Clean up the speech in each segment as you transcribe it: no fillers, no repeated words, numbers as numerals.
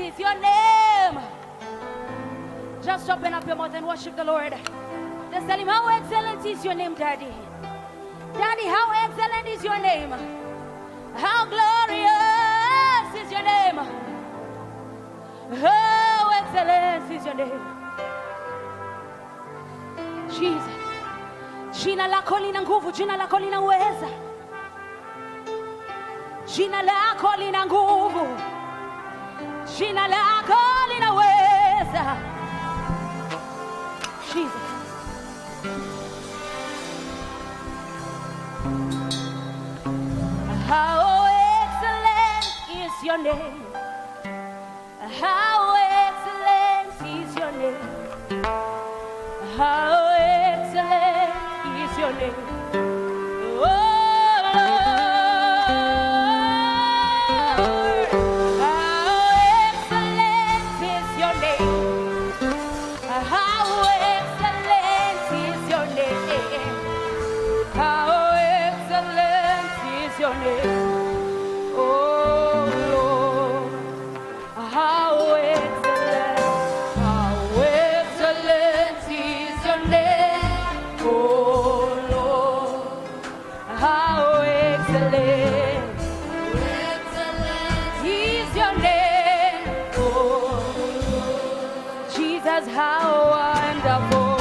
is your name. Just open up your mouth and worship the Lord. Just tell him how excellent is your name, Daddy. Daddy, how excellent is your name. How glorious is your name. How excellent is your name. Jesus. Jina lako lina nguvu, jina lako lina uweza. Jina lako lina nguvu. Jina lako lina uweza. Jesus. How excellent is your name. How excellent is your name. How excellent is your name. Oh, Lord. How excellent is your name. How excellent is your name. How excellent is your name. Oh Lord, how excellent is your name. Oh Lord, how excellent is your name. Oh Jesus, how wonderful,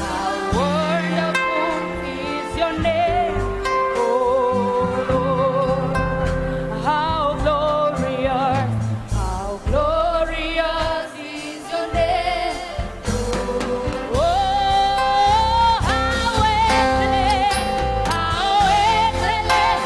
how wonderful is your name. Oh Lord, how glorious is your name. Oh, how excellent, how excellent,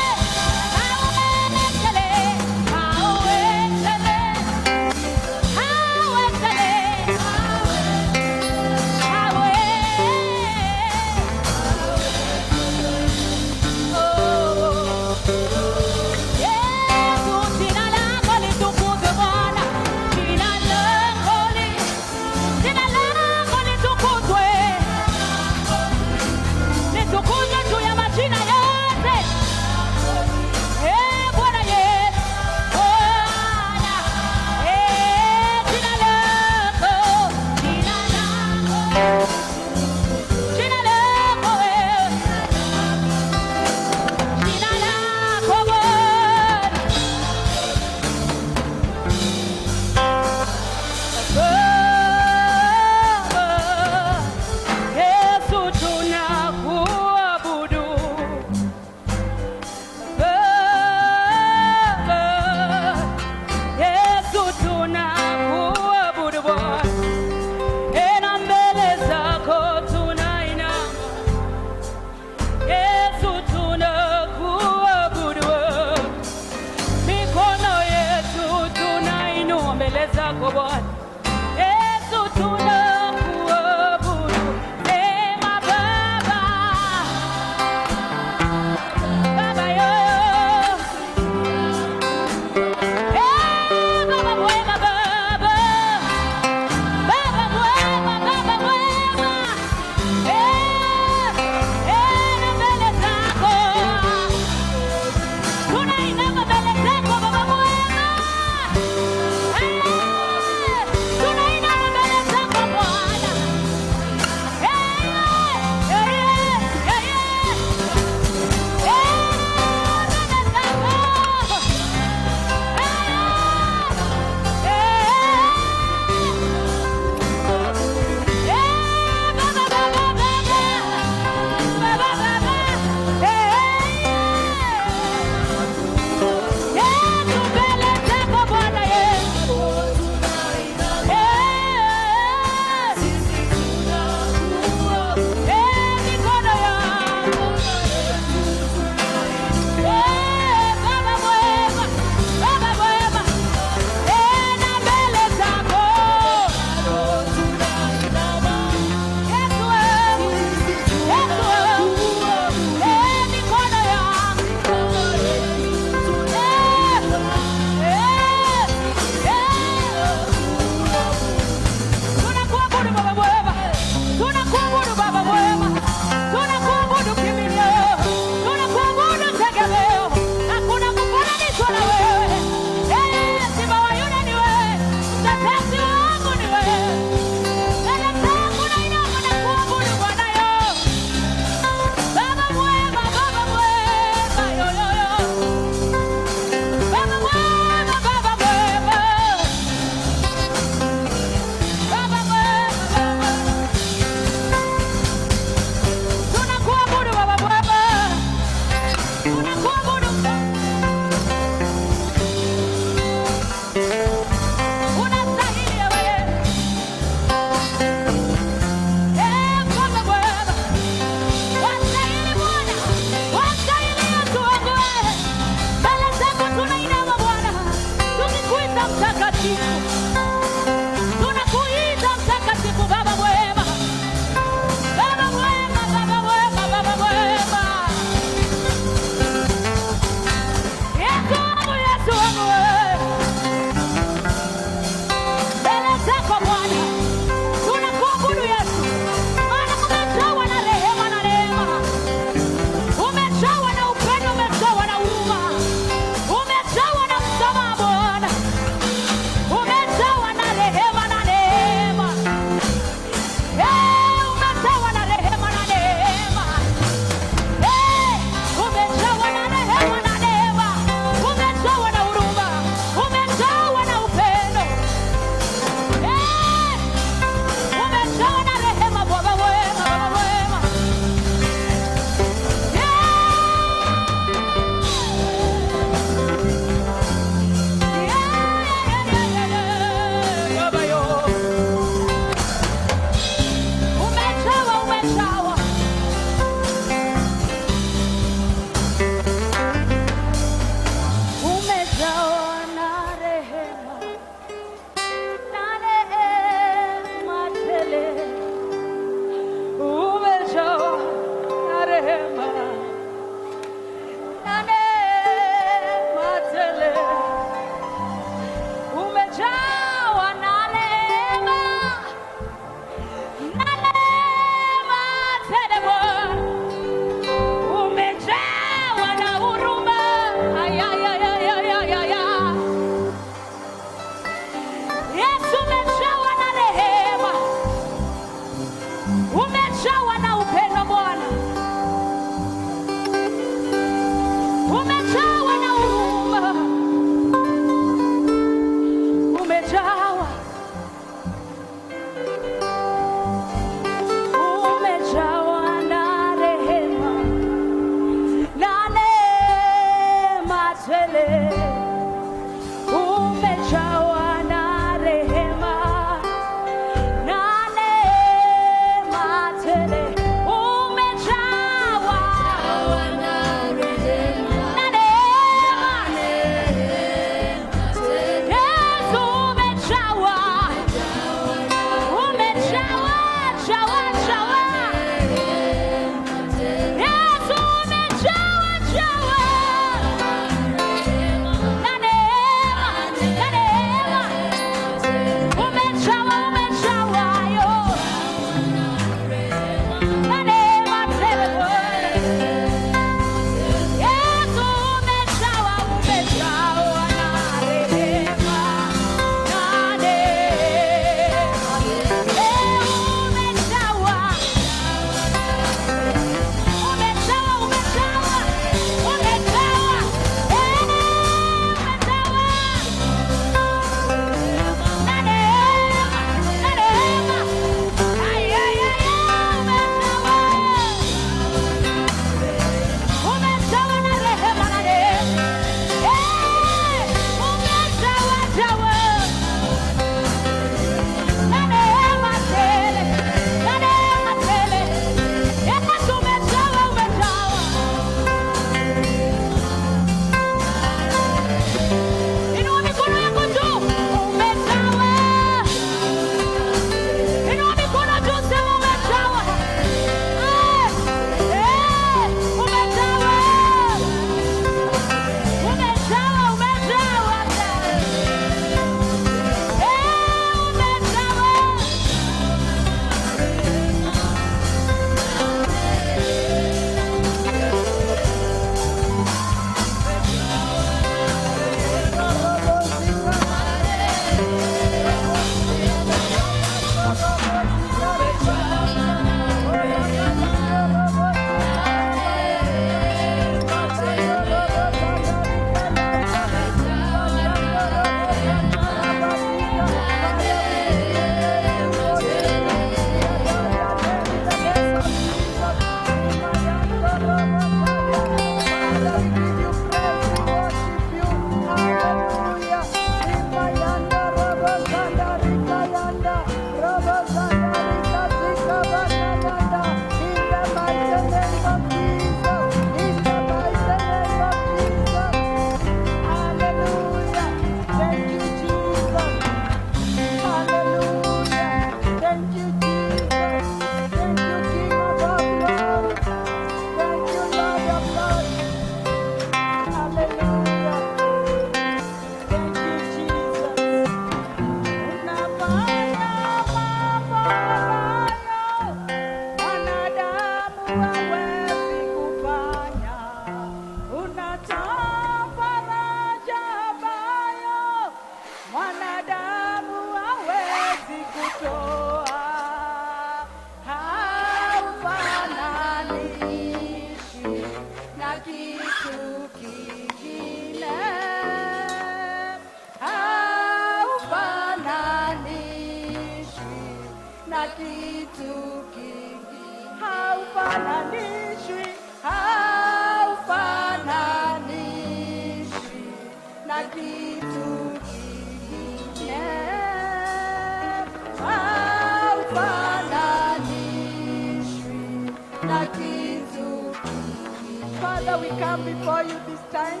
Father, we come before you this time.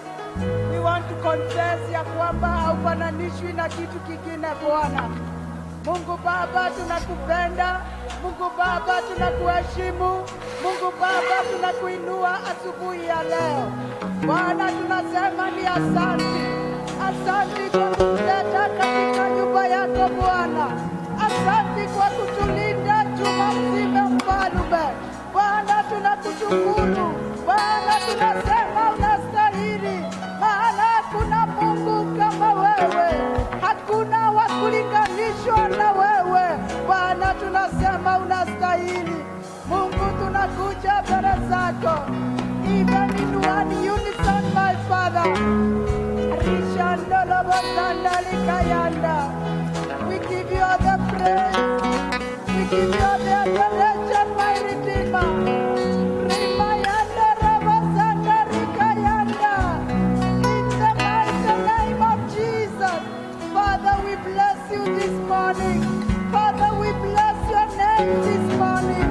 We want to confess ya kwamba haufananishwi na kitu kingine Bwana. Mungu Baba, tunakupenda Mungu Baba, tunakuheshimu. Mungu Baba, tunakuinua asubuhi ya leo. Bwana, tunasema ni asante. Asante kwa kutuleta katika nyumba yako Bwana. Asante kwa kutulinda juma mzima Mfalme. Bwana, tunakushukuru. Bwana, tunasema unastahili, maana hakuna Mungu kama wewe, hakuna wa kulinganishwa na wewe. Bwana, tunasema unastahili. Mungu, tunakuja mbele zako, even in one unison, my Father. We give you all the praise. We give you all the adoration, my Redeemer. In the mighty name of Jesus, Father, we bless you this morning. Father, we bless your name this morning.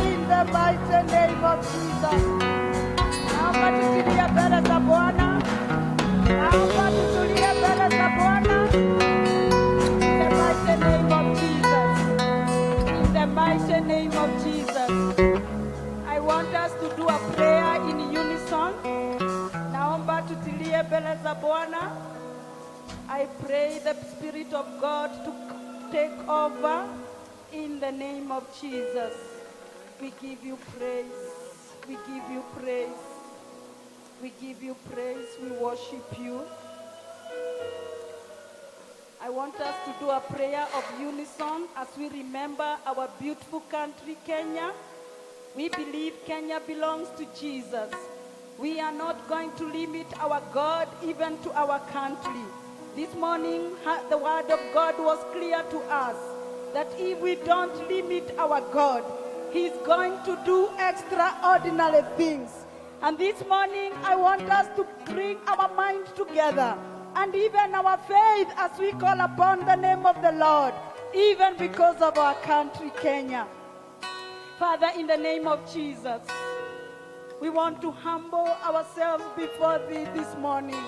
In the mighty name of Jesus. Naomba tutulie mbele za Bwana. Naomba tutulie mbele za Bwana. In the mighty name of Jesus. In the mighty name of Jesus. I want us to do a prayer in unison. Naomba tutulie mbele za Bwana. I pray the Spirit of God to take over in the name of Jesus. We give you praise. We give you praise. We give you praise. We worship you. I want us to do a prayer of unison as we remember our beautiful country, Kenya. We believe Kenya belongs to Jesus. We are not going to limit our God even to our country. This morning, the word of God was clear to us that if we don't limit our God, He's going to do extraordinary things. And this morning, I want us to bring our minds together and even our faith as we call upon the name of the Lord, even because of our country, Kenya. Father, in the name of Jesus, we want to humble ourselves before Thee this morning.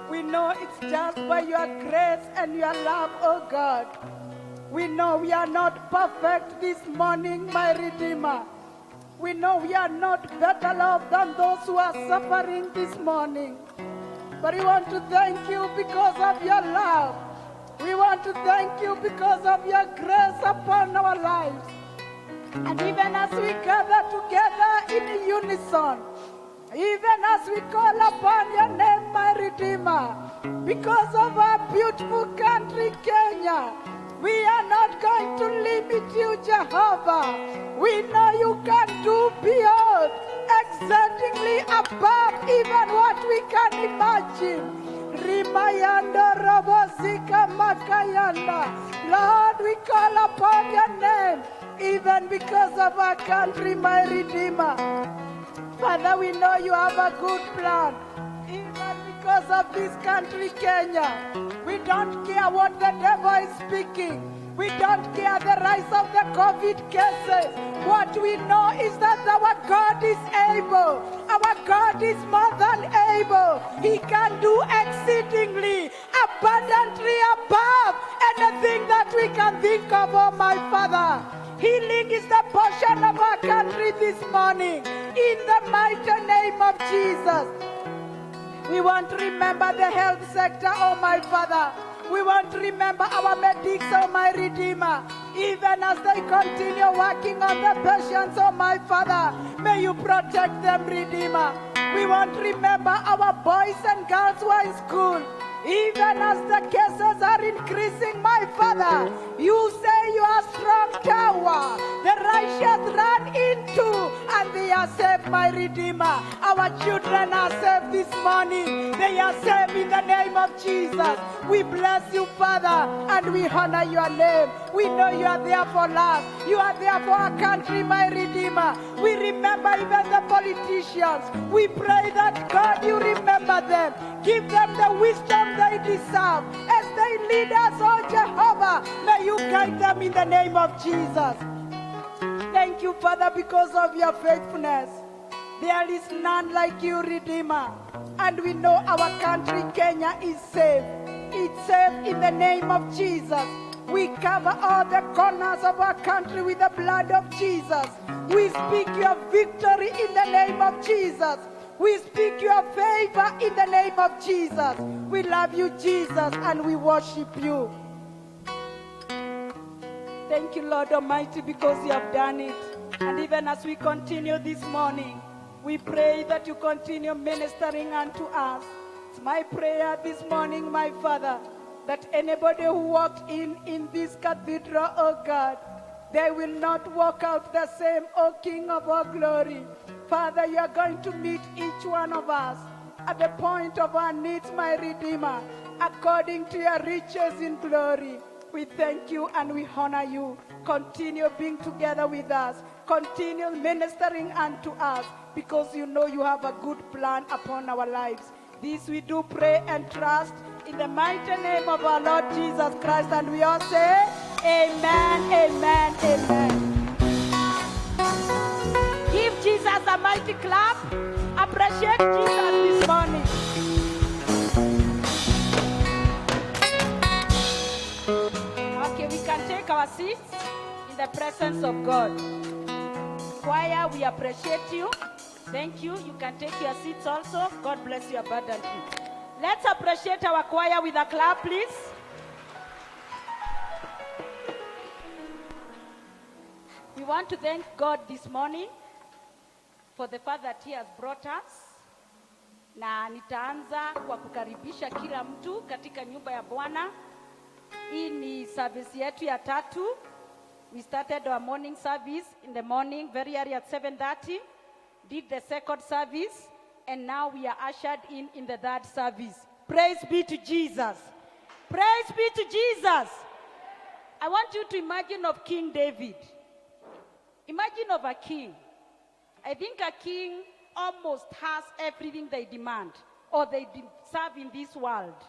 We know it's just by your grace and your love, oh God. We know we are not perfect this morning, my Redeemer. We know we are not better off than those who are suffering this morning. But we want to thank you because of your love. We want to thank you because of your grace upon our lives. And even as we gather together in unison, even as we call upon your name, my Redeemer, because of our beautiful country, Kenya, we are not going to limit you, Jehovah. We know you can do beyond, exceedingly above even what we can imagine. Rimayanda Robosika Makayanda. Lord, we call upon your name, even because of our country, my Redeemer. Father, we know you have a good plan, even because of this country, Kenya. We don't care what the devil is speaking. We don't care the rise of the COVID cases. What we know is that our God is able. Our God is more than able. He can do exceedingly, abundantly above anything that we can think of, oh my Father. Healing is the portion of our country this morning. In the mighty name of Jesus. We want to remember the health sector, oh my Father. We want to remember our medics, oh my Redeemer. Even as they continue working on the patients, oh my Father, may you protect them, Redeemer. We want to remember our boys and girls who are in school. Even as the cases are increasing, my Father, you say you are a strong tower. The righteous run into and they are saved, my Redeemer. Our children are saved this morning. They are saved in the name of Jesus. We bless you, Father, and we honor your name. We know you are there for us. You are there for our country, my Redeemer. We remember even the politicians. We pray that, God, you remember them. Give them the wisdom they deserve. As they lead us, oh Jehovah, may you guide them in the name of Jesus. Thank you, Father, because of your faithfulness. There is none like you, Redeemer. And we know our country, Kenya, is safe. It's safe in the name of Jesus. We cover all the corners of our country with the blood of Jesus. We speak your victory in the name of Jesus. We speak your favor in the name of Jesus. We love you, Jesus, and we worship you. Thank you, Lord Almighty, because you have done it. And even as we continue this morning, we pray that you continue ministering unto us. It's my prayer this morning, my Father, that anybody who walked in this cathedral, oh God, they will not walk out the same, O King of all glory. Father, you are going to meet each one of us at the point of our needs, my Redeemer, according to your riches in glory. We thank you and we honor you. Continue being together with us. Continue ministering unto us, because you know you have a good plan upon our lives. This we do pray and trust in the mighty name of our Lord Jesus Christ. And we all say, amen, amen, amen. Give Jesus a mighty clap. Appreciate Jesus this morning. Okay, we can take our seats in the presence of God. Choir, we appreciate you. Thank you. You can take your seats also. God bless you abundantly. Let's appreciate our choir with a clap, please. We want to thank God this morning for the fact that he has brought us. Na nitaanza kwa kukaribisha kila mtu katika nyumba ya Bwana. Hii ni service yetu ya tatu. We started our morning service in the morning very early at 7:30. Did the second service, and now we are ushered in the third service. Praise be to Jesus. Praise be to Jesus. I want you to imagine of King David. Imagine of a king. I think a king almost has everything they demand or they deserve in this world.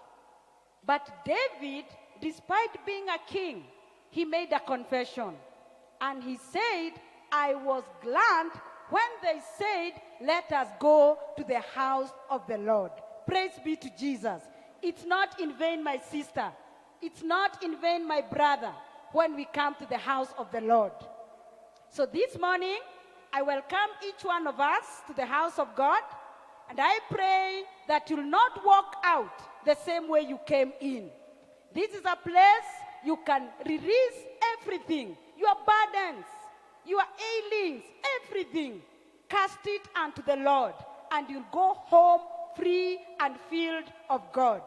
But David, despite being a king, he made a confession. And he said, I was glad when they said, let us go to the house of the Lord. Praise be to Jesus. It's not in vain, my sister. It's not in vain, my brother, when we come to the house of the Lord. So this morning, I welcome each one of us to the house of God. And I pray that you'll not walk out the same way you came in. This is a place you can release everything, your burdens, your ailings, everything. Cast it unto the Lord, and you'll go home free and filled of God.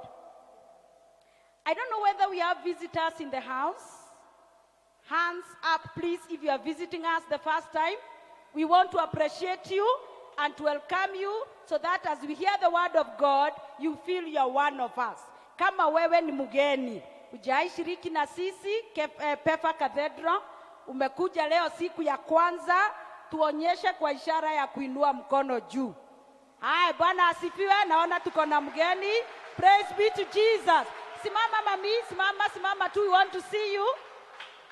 I don't know whether we have visitors in the house. Hands up, please, if you are visiting us the first time. We want to appreciate you and to welcome you so that as we hear the word of God, you feel you're one of us. Kama wewe ni mgeni, hujai shiriki na sisi Pefa Cathedral, umekuja leo siku ya kwanza, tuonyeshe kwa ishara ya kuinua mkono juu. Hai, Bwana asifiwe, naona tuko na mgeni. Praise be to Jesus. Simama mami, simama tu, we want to see you.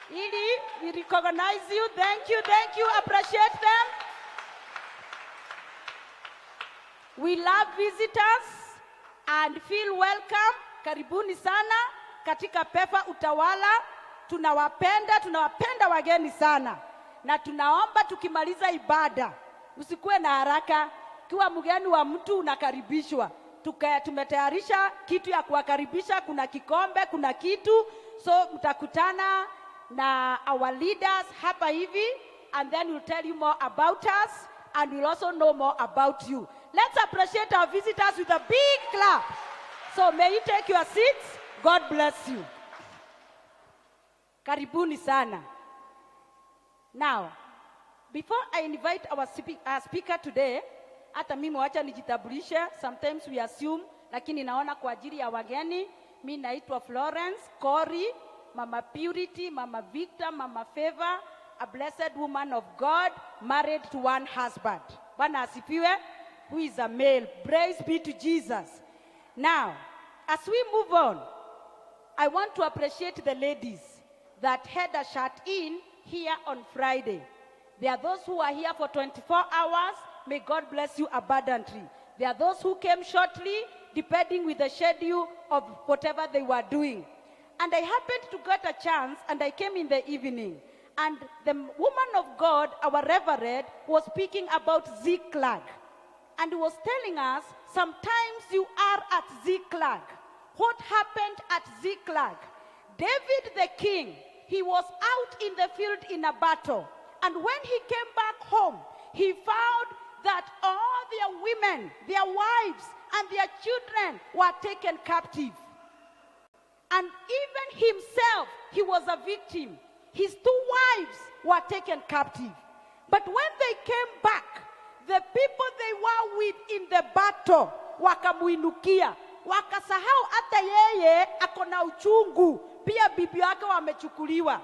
Ili, we recognize you. Thank you, appreciate them. We love visitors and feel welcome. Karibuni sana katika Pefa Utawala. Tunawapenda wageni sana. Na tunaomba tukimaliza ibada, usikuwe na haraka. Kiwa mgeni wa mtu unakaribishwa. Tumetayarisha kitu ya kuwakaribisha, kuna kikombe, kuna kitu. So mtakutana na our leaders hapa hivi, and then we'll tell you more about us and we'll also know more about you. Let's appreciate our visitors with a big clap. So may you take your seats. God bless you. Karibuni sana. Now, before I invite our speaker today, hata mimi wacha nijitambulishe. Sometimes we assume, lakini naona kwa ajili ya wageni, mimi naitwa Florence Cory, Mama Purity, Mama Victor, Mama Favor, a blessed woman of God, married to one husband. Bwana asifiwe, who is a male. Praise be to Jesus. Now, as we move on, I want to appreciate the ladies that had a shut-in here on Friday. There are those who are here for 24 hours. May God bless you abundantly. There are those who came shortly, depending with the schedule of whatever they were doing. And I happened to get a chance, and I came in the evening. And the woman of God, our reverend, was speaking about Ziklag. And was telling us, sometimes you are at Ziklag. What happened at Ziklag? David the king, he was out in the field in a battle. And when he came back home, he found that all their women, their wives, and their children were taken captive. And even himself, he was a victim. His 2 wives were taken captive. But when they came back, the people they were with in the battle wakamuinukia, wakasahau hata yeye akona uchungu, pia bibi yake wamechukuliwa,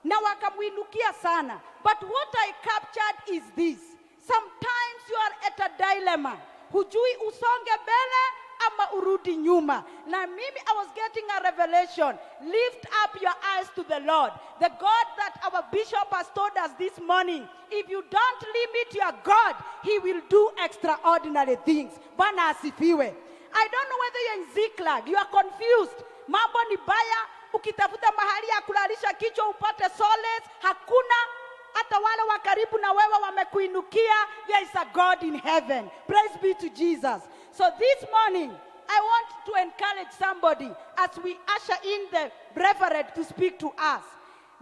na wakamuinukia sana. But what I captured is this: sometimes you are at a dilemma, hujui usonge mbele ama urudi nyuma. Na mimi, I was getting a revelation. Lift up your eyes to the Lord, the God that our bishop has told us this morning. If you don't limit your God, he will do extraordinary things. Bwana asifiwe. I don't know whether you're in Ziklag, you are confused. Mambo ni baya, ukitafuta mahali ya kulalisha kichwa upate solace, hakuna. Hata wale wa karibu na wewe wamekuinukia. There is a God in heaven. Praise be to Jesus. So this morning, I want to encourage somebody as we usher in the reverend to speak to us.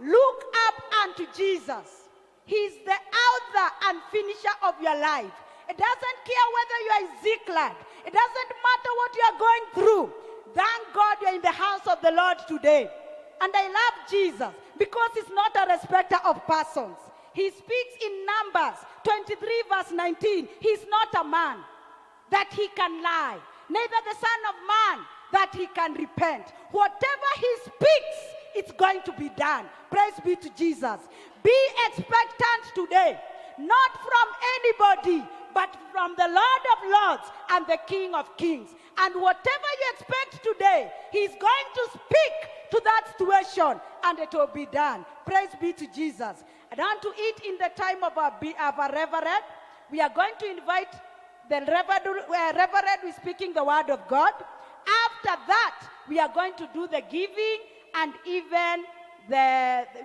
Look up unto Jesus. He's the author and finisher of your life. It doesn't care whether you are in Ziklag. It doesn't matter what you are going through. Thank God you are in the house of the Lord today. And I love Jesus because he's not a respecter of persons. He speaks in Numbers 23 verse 19. He's not a man that he can lie, neither the son of man that he can repent. Whatever he speaks, it's going to be done. Praise be to Jesus. Be expectant today, not from anybody, but from the Lord of Lords and the King of Kings. And whatever you expect today, he's going to speak to that situation and it will be done. Praise be to Jesus. And on to it in the time of our reverend, we are going to invite the reverend who is speaking the word of God. After that, we are going to do the giving, and even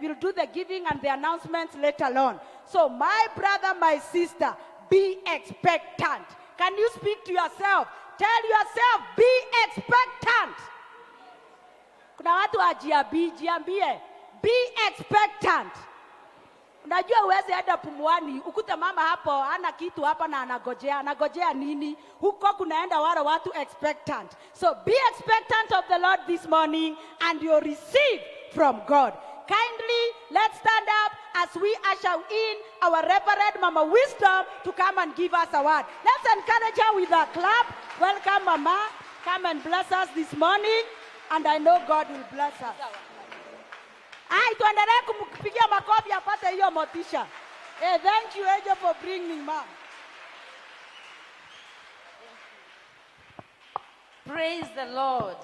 we'll do the giving and the announcements later on. So my brother, my sister, be expectant. Can you speak to yourself? Tell yourself, be expectant. Kuna watu jiambie, be expectant. Unajua uweze enda Pumwani, ukute mama hapo ana kitu hapa na anagojea nini? Huko kunaenda wale watu expectant. So be expectant of the Lord this morning and you'll receive from God. Kindly, let's stand up as we usher in our Reverend Mama Wisdom to come and give us a word. Let's encourage her with a clap. Welcome, Mama. Come and bless us this morning, and I know God will bless us. Tuendelee kumpigia makofi apate hiyo motisha. Thank you, Angel, for bringing Mom. Praise the Lord.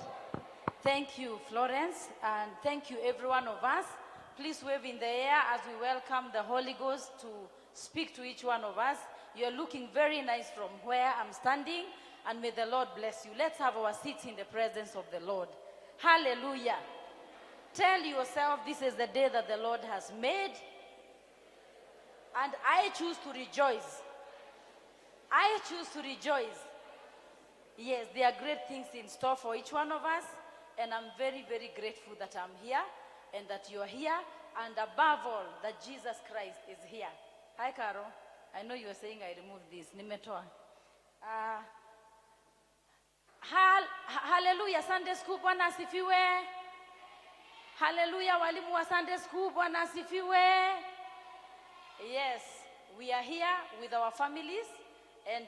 Thank you, Florence, and thank you, every one of us. Please wave in the air as we welcome the Holy Ghost to speak to each one of us. You're looking very nice from where I'm standing, and may the Lord bless you. Let's have our seats in the presence of the Lord. Hallelujah. Tell yourself, this is the day that the Lord has made, and I choose to rejoice. I choose to rejoice. Yes, there are great things in store for each one of us, and I'm very, very grateful that I'm here and that you're here, and above all, that Jesus Christ is here. Hi, Carol. I know you were saying I removed this. Nimetoa. Hallelujah. Sunday school, Bwana asifiwe. Hallelujah. Walimu wa Sunday school, Bwana asifiwe. Yes, we are here with our families, and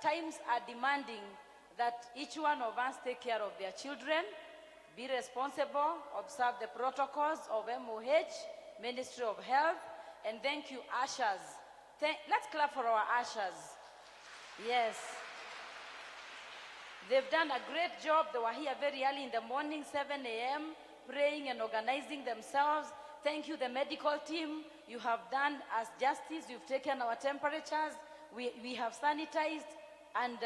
times are demanding that each one of us take care of their children, be responsible, observe the protocols of MOH, Ministry of Health, and thank you, ushers. Let's clap for our ushers. Yes. They've done a great job. They were here very early in the morning, 7 a.m., praying and organizing themselves. Thank you, the medical team. You have done us justice. You've taken our temperatures. We have sanitized and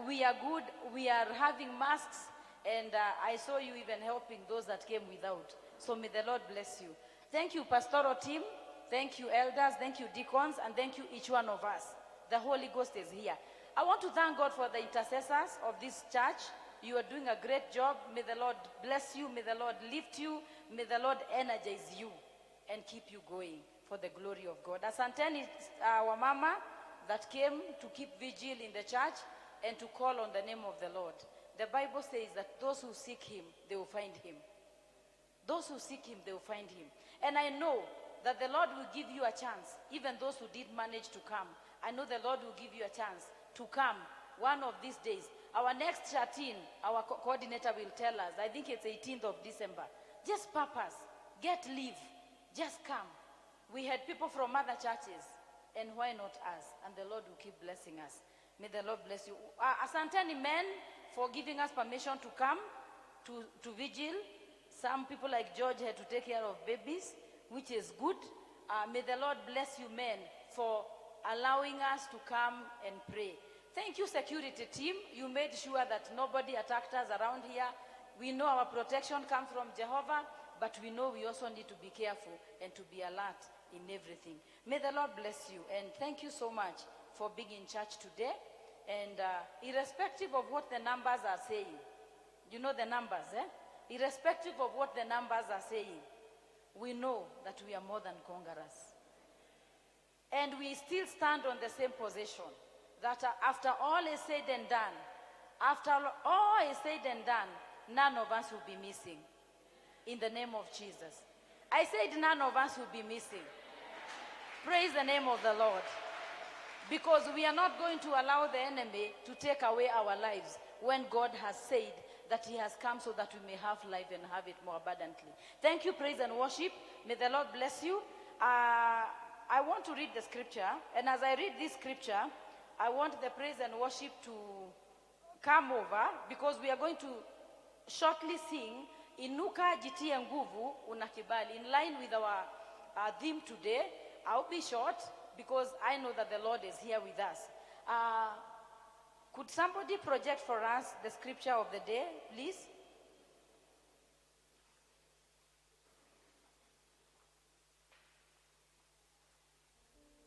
we are good. We are having masks, and I saw you even helping those that came without. So may the Lord bless you. Thank you, pastoral team. Thank you, elders. Thank you, deacons. And thank you, each one of us. The Holy Ghost is here. I want to thank God for the intercessors of this church. You are doing a great job. May the Lord bless you. May the Lord lift you. May the Lord energize you and keep you going for the glory of God. Asanteni our mama that came to keep vigil in the church and to call on the name of the Lord. The Bible says that those who seek him, they will find him. Those who seek him, they will find him. And I know that the Lord will give you a chance, even those who did manage to come. I know the Lord will give you a chance to come one of these days. Our next 13, our coordinator will tell us, I think it's 18th of December. Just purpose, get leave, just come. We had people from other churches, and why not us? And the Lord will keep blessing us. May the Lord bless you. Asanteni men for giving us permission to come to vigil. Some people like George had to take care of babies, which is good. May the Lord bless you men for allowing us to come and pray. Thank you, security team. You made sure that nobody attacked us around here. We know our protection comes from Jehovah, but we know we also need to be careful and to be alert in everything. May the Lord bless you, and thank you so much for being in church today. And irrespective of what the numbers are saying, you know the numbers, irrespective of what the numbers are saying, we know that we are more than conquerors. And we still stand on the same position, that after all is said and done, none of us will be missing. In the name of Jesus. I said none of us will be missing. Praise the name of the Lord. Because we are not going to allow the enemy to take away our lives when God has said that he has come so that we may have life and have it more abundantly. Thank you, praise and worship. May the Lord bless you. I want to read the scripture, and as I read this scripture, I want the praise and worship to come over, because we are going to shortly sing Inuka Jitie Nguvu Unakibali, in line with our theme today. I'll be short because I know that the Lord is here with us. Could somebody project for us the scripture of the day, please?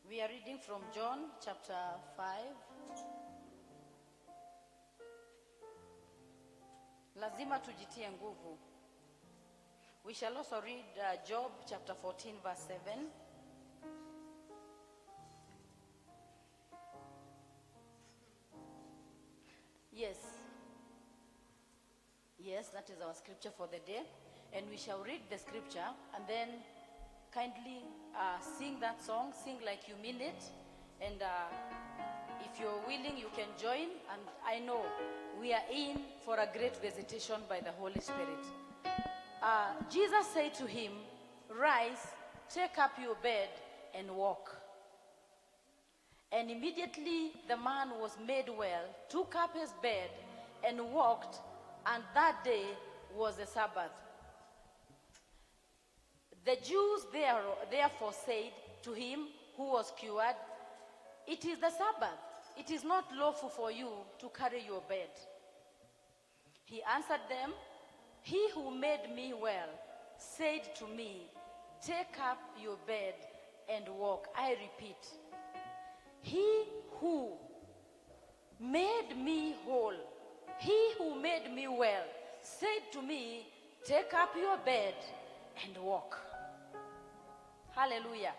We are reading from John chapter 5. Lazima tujitie nguvu. We shall also read Job chapter 14 verse 7. Yes, that is our scripture for the day. And we shall read the scripture and then kindly sing that song, sing like you mean it. And if you're willing, you can join. And I know we are in for a great visitation by the Holy Spirit. Jesus said to him, "Rise, take up your bed and walk." And immediately the man was made well, took up his bed and walked, and that day was the Sabbath. The Jews therefore said to him who was cured, "It is the Sabbath. It is not lawful for you to carry your bed." He answered them, "He who made me well said to me, 'Take up your bed and walk.' I repeat, he who made me whole, he who made me well, said to me, 'Take up your bed and walk.'" Hallelujah.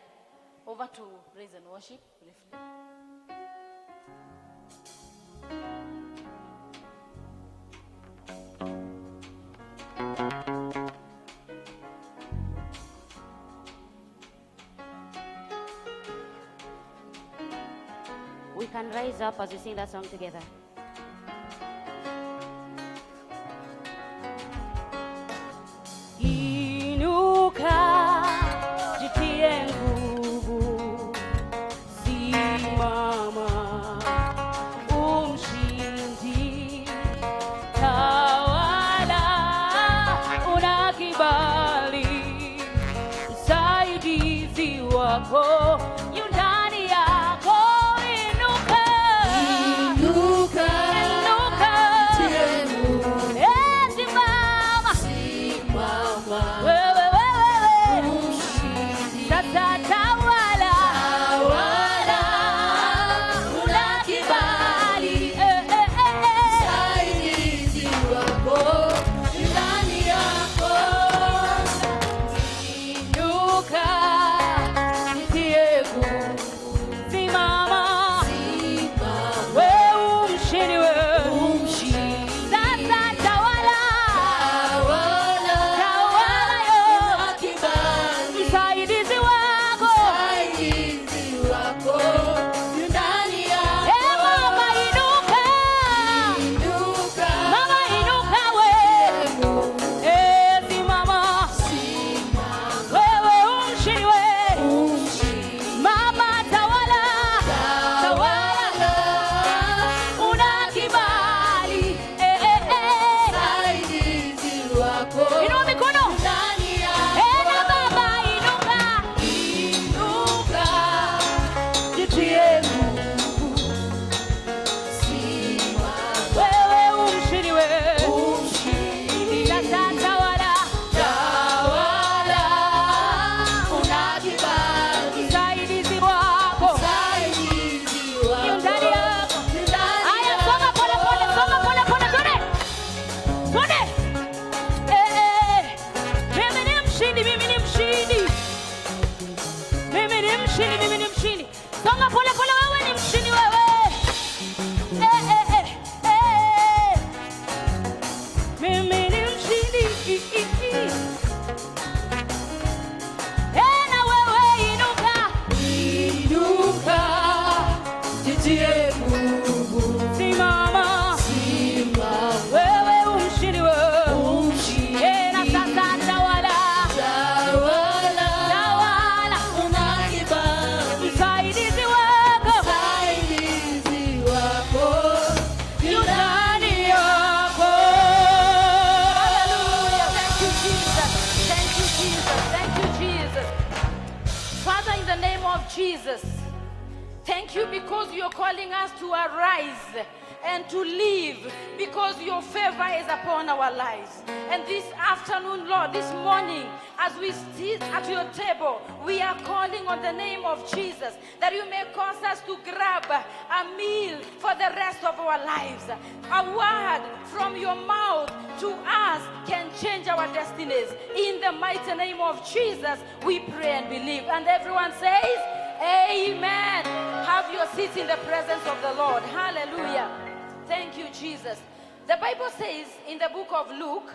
Over to praise and worship briefly. We can rise up as we sing that song together. Inuka, jitie nguvu, simama, umshindi, tawala, una kibali, msaidizi wako yu ndani yako. Inuka, mshindi, mimi ni mshindi. Songa pole pole, wewe ni mshindi wewe. Mimi ni mshindi. Na wewe inuka. Inuka. Jitie nguvu. Simama. Wewe umshindi wewe. Na sasa tawala. Msaidizi wako. Yu ndani yako. Hallelujah. Thank you, Jesus. Thank you, Jesus. Thank you, Jesus. Father, in the name of Jesus, thank you because you're calling us to arise and to live, because your favor is upon our lives. And this afternoon, Lord, this morning, as we sit at your table, we are calling on the name of Jesus, that you may cause us to grab a meal for the rest of our lives. A word from your mouth to us can change our destinies. In the mighty name of Jesus, we pray and believe. And everyone says, amen. Have your seats in the presence of the Lord. Hallelujah. Thank you, Jesus. The Bible says in the book of Luke,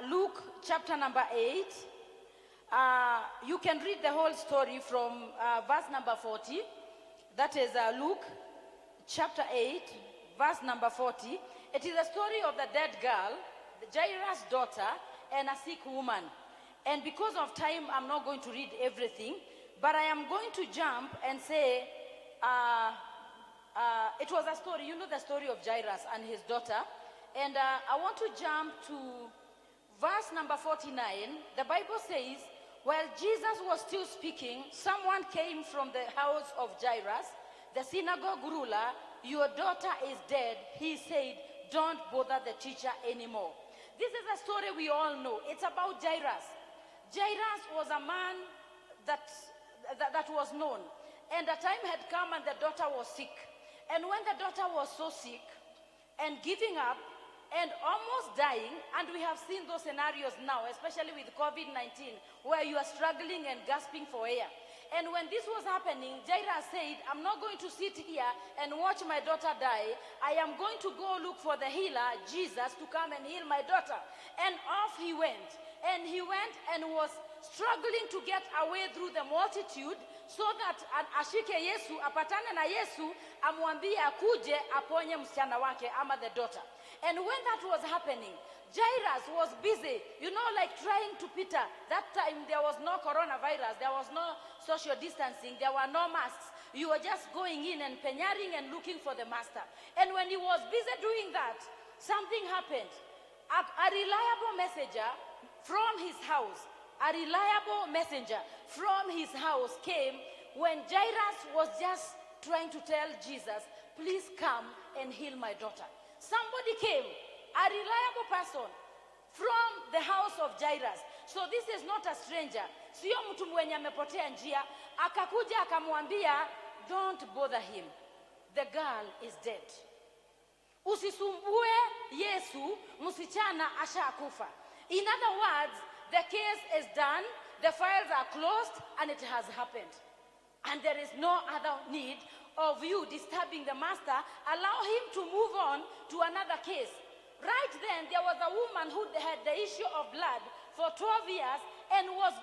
Luke chapter number 8, you can read the whole story from verse number 40. That is Luke chapter 8, verse number 40. It is a story of the dead girl, Jairus' daughter, and a sick woman. And because of time, I'm not going to read everything, but I am going to jump and say, it was a story, you know the story of Jairus and his daughter. And I want to jump to verse number 49. The Bible says, while Jesus was still speaking, someone came from the house of Jairus, the synagogue ruler. Your daughter is dead. He said, don't bother the teacher anymore. This is a story we all know. It's about Jairus. Jairus was a man that was known. And the time had come and the daughter was sick. And when the daughter was so sick and giving up and almost dying, and we have seen those scenarios now, especially with COVID-19, where you are struggling and gasping for air. And when this was happening, Jairus said, I'm not going to sit here and watch my daughter die. I am going to go look for the healer, Jesus, to come and heal my daughter. And off he went. And he went and was struggling to get away through the multitude, so that ashike Yesu, apatane na Yesu, amwambie akuje aponye msichana wake ama the daughter. And when that was happening, Jairus was busy, like trying to Peter. That time there was no coronavirus, there was no social distancing, there were no masks. You were just going in and penyaring and looking for the master. And when he was busy doing that, something happened. A reliable messenger from his house, a reliable messenger from his house came when Jairus was just trying to tell Jesus, please come and heal my daughter. Somebody came, a reliable person from the house of Jairus. So this is not a stranger. Sio mtu mwenye amepotea njia. Akakuja akamwambia, don't bother him. The girl is dead. Usisumbue Yesu, msichana ashakufa. In other words, the case is done, the files are closed, and it has happened. And there is no other need of you disturbing the master. Allow him to move on to another case. Right then, there was a woman who had the issue of blood for 12 years and was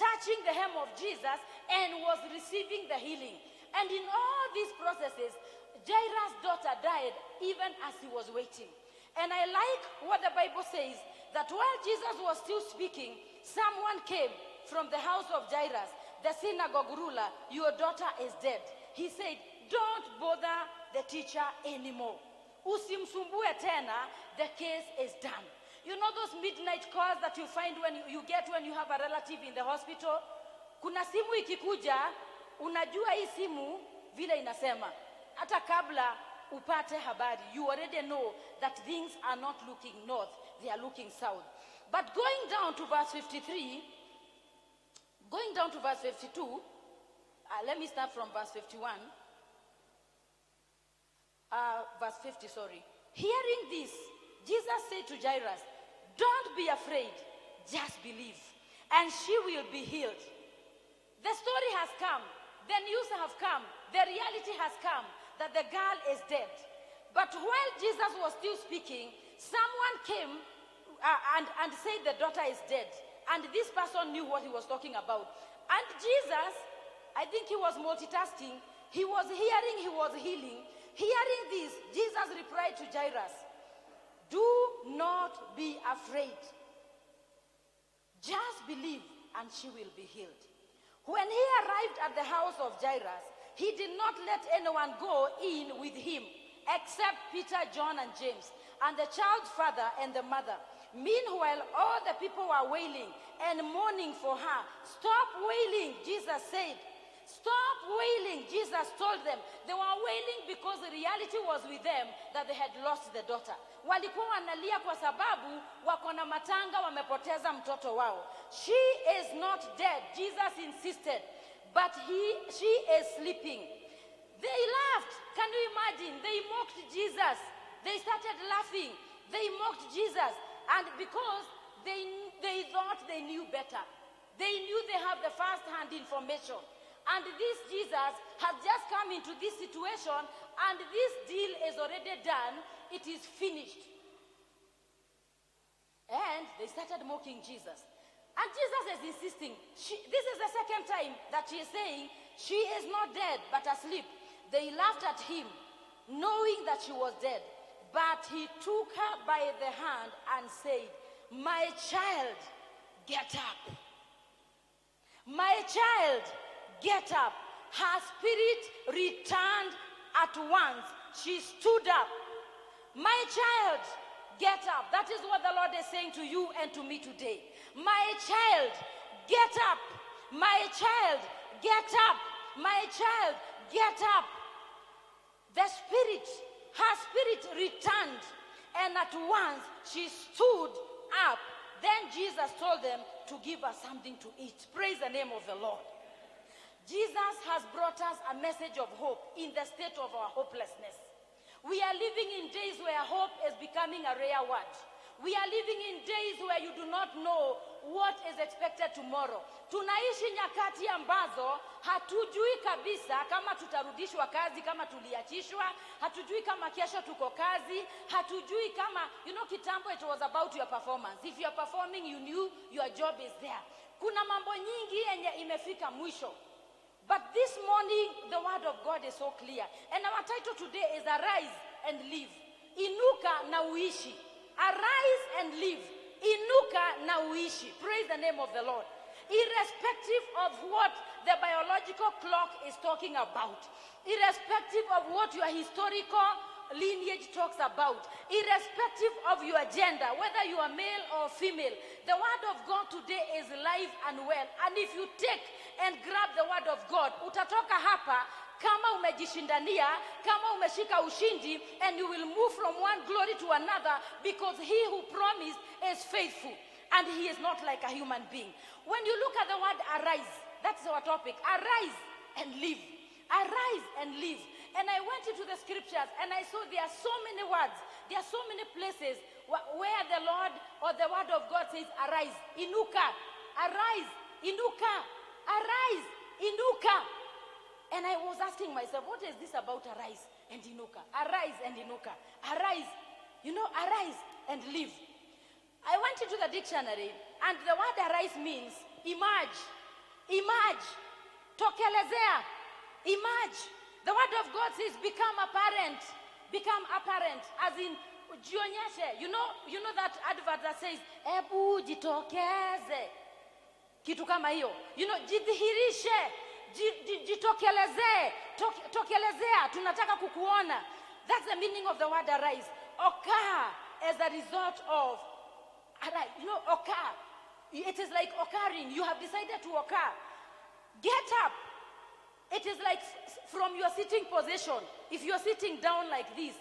touching the hem of Jesus and was receiving the healing. And in all these processes, Jairus' daughter died even as he was waiting. And I like what the Bible says, that while Jesus was still speaking, someone came from the house of Jairus, the synagogue ruler. Your daughter is dead. He said, don't bother the teacher anymore. Usimsumbue tena, the case is done. You know those midnight calls that you find when you get when you have a relative in the hospital? Kuna simu ikikuja, unajua hii simu vile inasema. Hata kabla upate habari, you already know that things are not looking north, they are looking south. But going down to verse 53, going down to verse 52, let me start from verse 51. Verse 50, sorry. Hearing this, Jesus said to Jairus, don't be afraid, just believe. and she will be healed. The story has come. The news have come. The reality has come that the girl is dead. But while Jesus was still speaking, someone came and said the daughter is dead. And this person knew what he was talking about. And Jesus, I think he was multitasking. He was hearing, he was healing. Hearing this, Jesus replied to Jairus, "Do not be afraid. Just believe and she will be healed." When he arrived at the house of Jairus, he did not let anyone go in with him except Peter, John, and James, and the child's father and the mother. Meanwhile, all the people were wailing and mourning for her. "Stop wailing," Jesus said. "Stop wailing," Jesus told them. They were wailing because the reality was with them that they had lost the daughter. Walikuwa wanalia kwa sababu wako na matanga, wamepoteza mtoto wao. She is not dead, Jesus insisted, but she is sleeping. They laughed. Can you imagine? They mocked Jesus. They started laughing. They mocked Jesus. And because they thought they knew better. They knew they have the first-hand information. And this Jesus has just come into this situation, and this deal is already done. It is finished. And they started mocking Jesus. And Jesus is insisting. This is the second time that he is saying, she is not dead, but asleep. They laughed at him, knowing that she was dead. But he took her by the hand and said, "My child, get up. My child, get up." Her spirit returned at once. She stood up. "My child, get up." That is what the Lord is saying to you and to me today. My child, get up. My child, get up. My child, get up. The spirit, her spirit returned, and at once she stood up. Then Jesus told them to give her something to eat. Praise the name of the Lord. Jesus has brought us a message of hope in the state of our hopelessness. We are living in days where hope is becoming a rare word. We are living in days where you do not know what is expected tomorrow. Tunaishi nyakati ambazo hatujui kabisa kama tutarudishwa kazi, kama tuliachishwa, hatujui kama kesho tuko kazi, hatujui kama, kitambo it was about your performance. If you are performing, you knew your job is there. Kuna mambo nyingi yenye imefika mwisho. But this morning, the word of God is so clear. And our title today is Arise and Live. Inuka na uishi. Arise and live. Inuka na uishi. Praise the name of the Lord. Irrespective of what the biological clock is talking about, irrespective of what your historical lineage talks about, irrespective of your gender, whether you are male or female, the word of God today is live and well. And if you take and grab the word of God, utatoka hapa kama umejishindania, kama umeshika ushindi, and you will move from one glory to another, because he who promised is faithful, and he is not like a human being. When you look at the word arise, that's our topic. Arise and live. Arise and live. And I went into the scriptures and I saw there are so many words, there are so many places where the Lord or the word of God says arise, inuka, arise, inuka, arise, inuka. And I was asking myself, what is this about arise and inuka? Arise and inuka. Arise, arise and live. I went into the dictionary, and the word arise means emerge, emerge, tokelezea, emerge. The word of God says become apparent, as in jionyeshe. You know that advert that says ebu jitokeze, kitu kama hiyo. Jidhihirishe, jitokelezee, tokelezea, tunataka kukuona. That's the meaning of the word arise. Occur as a result of arise. Occur. It is like occurring. You have decided to occur. Get up. It is like from your sitting position. If you're sitting down like this,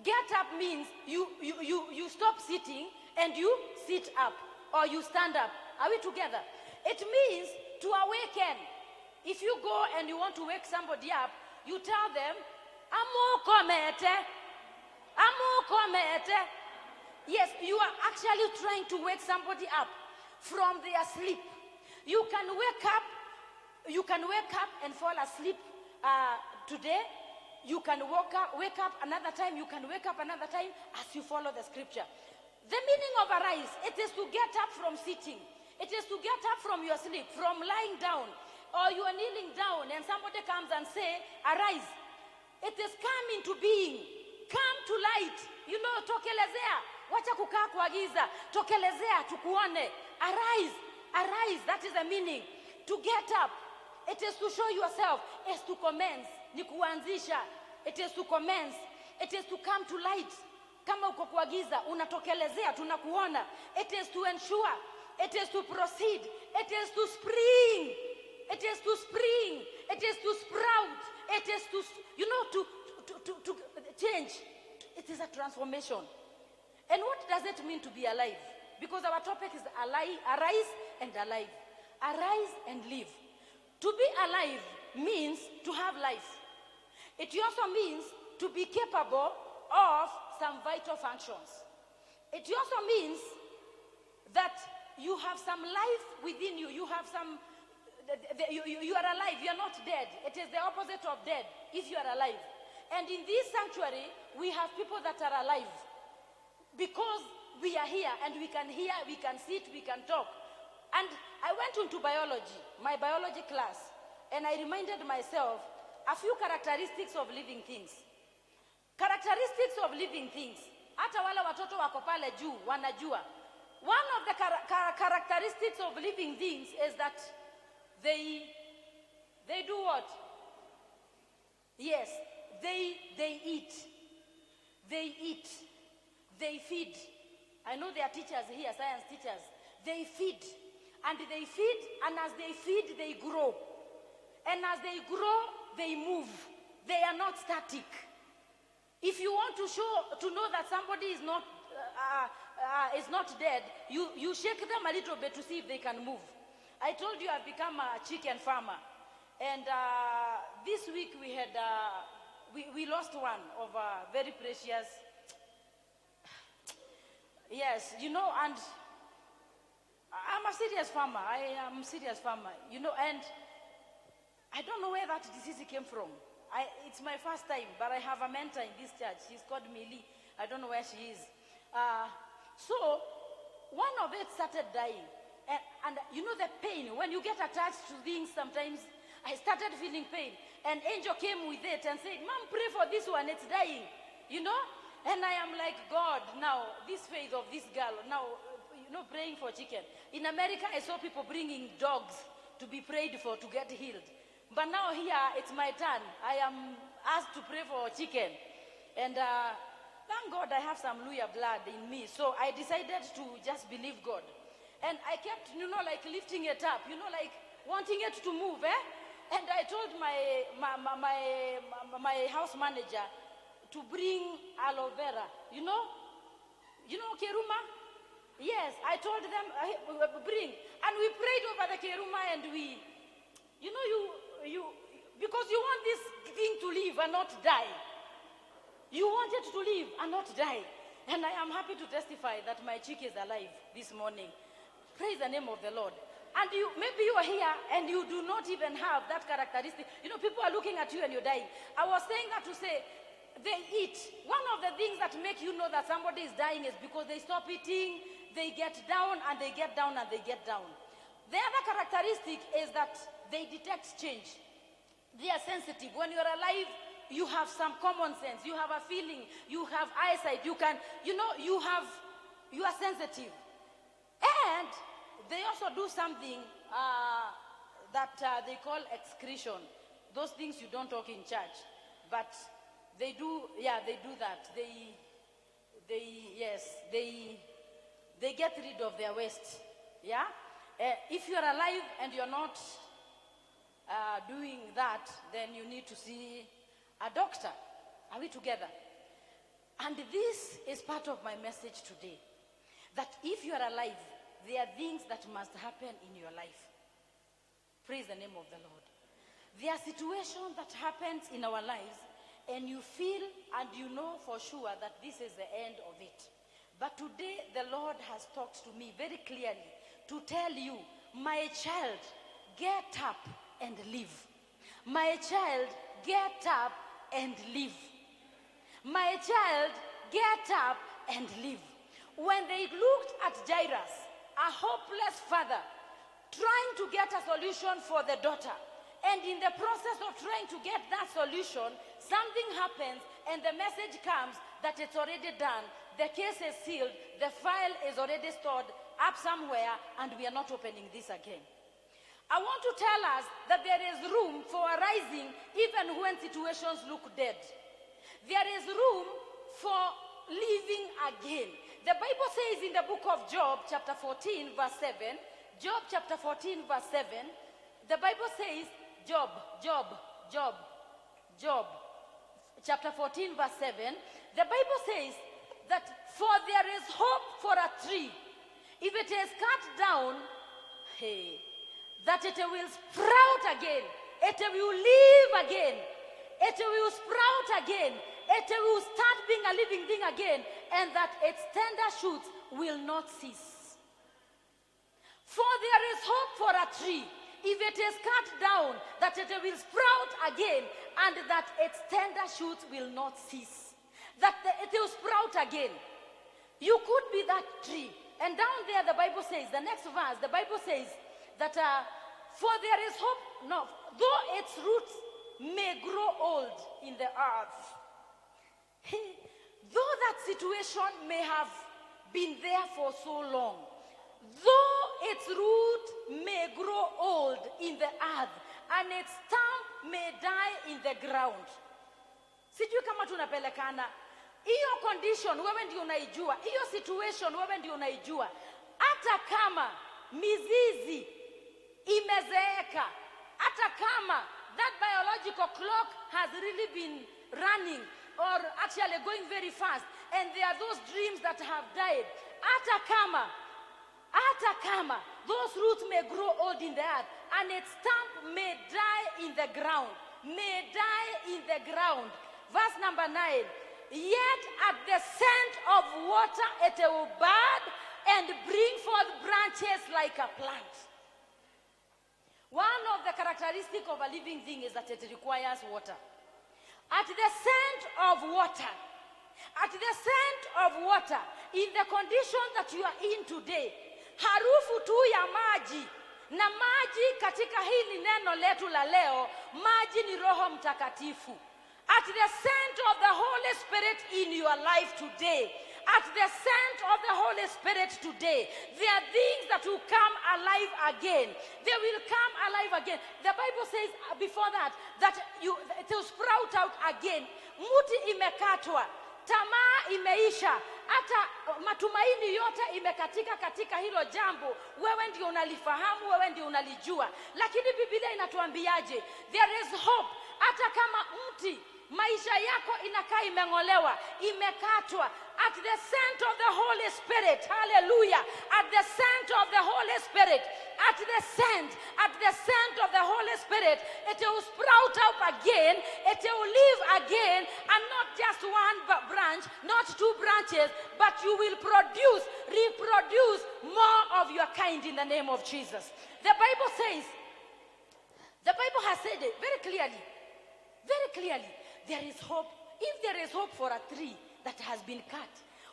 get up means you stop sitting and you sit up, or you stand up. Are we together? It means to awaken. If you go and you want to wake somebody up, you tell them, amukomete, amukomete. Yes, you are actually trying to wake somebody up from their sleep. You can wake up and fall asleep today. You can wake up another time. You can wake up another time as you follow the scripture. The meaning of arise, it is to get up from sitting. It is to get up from your sleep, from lying down, or you are kneeling down and somebody comes and say, arise. It is come into being. Come to light. You know, tokelezea. Wacha kukaa kwa giza. Tokelezea, tukuone. Arise. Arise. That is the meaning. To get up. It is to show yourself. It is to commence. Ni kuanzisha. It is to commence. It is to come to light. Kama uko kwa giza, unatokelezea, tunakuona. It is to ensure. It is to proceed. It is to spring. It is to spring. It is to sprout. It is to, to change. It is a transformation. And what does it mean to be alive? Because our topic is arise and alive. Arise and live. To be alive means to have life. It also means to be capable of some vital functions. It also means that you have some life within you. You have some, you are alive. You are not dead. It is the opposite of dead if you are alive. And in this sanctuary, we have people that are alive because we are here and we can hear, we can sit, we can talk. And I went into biology, my biology class, and I reminded myself a few characteristics of living things. Characteristics of living things. Hata wale watoto wako pale juu wanajua. One of the characteristics of living things is that they do what? Yes, they eat. They eat. They feed. I know there are teachers here, science teachers. They feed. And they feed, and as they feed, they grow. And as they grow, they move. They are not static. If you want to know that somebody is not dead, you shake them a little bit to see if they can move. I told you I've become a chicken farmer. And this week we had, we lost one of very precious, yes, you know, and I'm a serious farmer. I am a serious farmer, you know, and I don't know where that disease came from. It's my first time, but I have a mentor in this church. She's called Millie. I don't know where she is. So one of it started dying. And you know the pain, when you get attached to things sometimes, I started feeling pain. And Angel came with it and said, Mom, pray for this one, it's dying. You know? And I am like, God, now, this faith of this girl, now, you know, praying for chicken. In America, I saw people bringing dogs to be prayed for to get healed. But now here, it's my turn. I am asked to pray for chicken. And thank God I have some Luya blood in me. So I decided to just believe God. And I kept, you know, like lifting it up, you know, like wanting it to move, eh? And I told my house manager to bring aloe vera, you know keruma? Yes, I told them, bring. And we prayed over the keruma and we, you know, you because you want this thing to live and not die. You want it to live and not die. And I am happy to testify that my chick is alive this morning. Praise the name of the Lord. And maybe you are here and you do not even have that characteristic. You know, people are looking at you and you're dying. I was saying that to say, they eat. One of the things that make you know that somebody is dying is because they stop eating, they get down, and they get down, and they get down. The other characteristic is that they detect change. They are sensitive. When you're alive, you have some common sense. You have a feeling. You have eyesight. You can, you know, you are sensitive. And they also do something that they call excretion. Those things you don't talk in church. But they do, yeah, they do that. They get rid of their waste. Yeah? If you're alive and you're not doing that, then you need to see a doctor. Are we together? And this is part of my message today. That if you are alive, there are things that must happen in your life. Praise the name of the Lord. There are situations that happen in our lives, and you feel and you know for sure that this is the end of it. But today, the Lord has talked to me very clearly to tell you, my child, get up and live. My child, get up and live. My child, get up and live. When they looked at Jairus, a hopeless father, trying to get a solution for the daughter, and in the process of trying to get that solution, something happens and the message comes that it's already done. The case is sealed, the file is already stored up somewhere, and we are not opening this again. I want to tell us that there is room for arising even when situations look dead. There is room for living again. The Bible says in the book of Job, chapter 14, verse 7, Job chapter 14, verse 7, the Bible says, Job, chapter 14, verse 7, the Bible says that for there is hope for a tree. If it is cut down, that it will sprout again, it will live again, it will sprout again, it will start being a living thing again, and that its tender shoots will not cease. For there is hope for a tree. If it is cut down, that it will sprout again, and that its tender shoots will not cease. That it will sprout again. You could be that tree. And down there the Bible says, the next verse, the Bible says that for there is hope, no, though its roots may grow old in the earth. Though that situation may have been there for so long, though its root may grow old in the earth, and its stump may die in the ground. Sijui kama tunapelekana. Hiyo condition wewe ndio unaijua. Hiyo situation wewe ndio unaijua. Hata kama mizizi imezeeka, hata kama that biological clock has really been running or actually going very fast, and there are those dreams that have died. Hata kama those roots may grow old in the earth, and its stump may die in the ground. May die in the ground. Verse number 9. Yet at the scent of water it will bud and bring forth branches like a plant. One of the characteristics of a living thing is that it requires water. At the scent of water, in the condition that you are in today, harufu tu ya maji, na maji katika hili neno letu la leo, maji ni Roho Mtakatifu. At the scent of the Holy Spirit in your life today, at the scent of the Holy Spirit today, there are things that will come alive again. They will come alive again. The Bible says before that it will sprout out again. Muti imekatwa, tamaa imeisha, hata matumaini yote imekatika katika hilo jambo. Wewe ndio unalifahamu, wewe ndio unalijua. Lakini Biblia inatuambiaje? There is hope. Hata kama mti maisha yako inakaa imeng'olewa, imekatwa, at the scent of the Holy Spirit, hallelujah, at the scent of the Holy Spirit, at the scent of the Holy Spirit, it will sprout up again, it will live again, and not just one branch, not two branches, but you will reproduce more of your kind in the name of Jesus. The Bible says, the Bible has said it very clearly, there is hope. If there is hope for a tree that has been cut,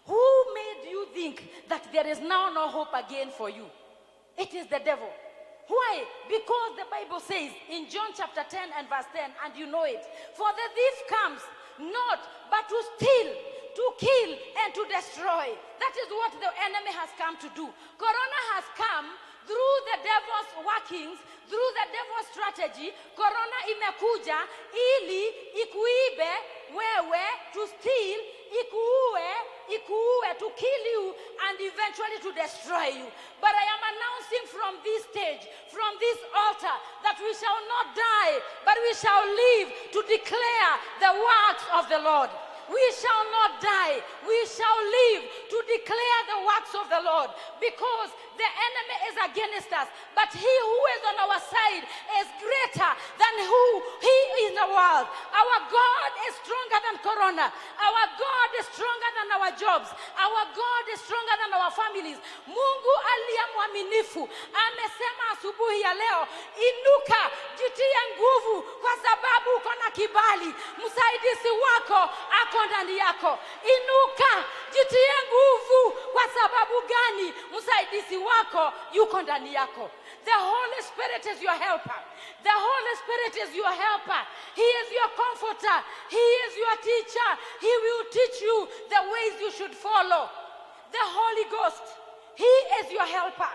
who made you think that there is now no hope again for you? It is the devil. Why? Because the Bible says in John chapter 10 and verse 10, and you know it, for the thief comes not but to steal, to kill, and to destroy. That is what the enemy has come to do. Corona has come through the devil's workings, through the devil's strategy. Corona imekuja ili ikuibe wewe, to steal, ikuue, to kill you, and eventually to destroy you. But I am announcing from this stage, from this altar, that we shall not die, but we shall live to declare the works of the Lord. We shall not die. We shall live to declare the works of the Lord, because the enemy is against us, but he who is on our side is greater than who he is in the world. Our God is stronger than Corona. corona. Our God is stronger than our jobs. Our God is stronger than our families. Mungu aliye mwaminifu amesema asubuhi ya leo, inuka, jitie nguvu kwa sababu uko na kibali. Msaidizi wako ako ndani yako. Inuka, jitie nguvu. Kwa sababu gani? Msaidizi wako yuko ndani yako. The Holy Spirit is your helper. The Holy Spirit is your helper. He is your comforter. He is your teacher. He will teach you the ways you should follow. The Holy Ghost, He is your helper.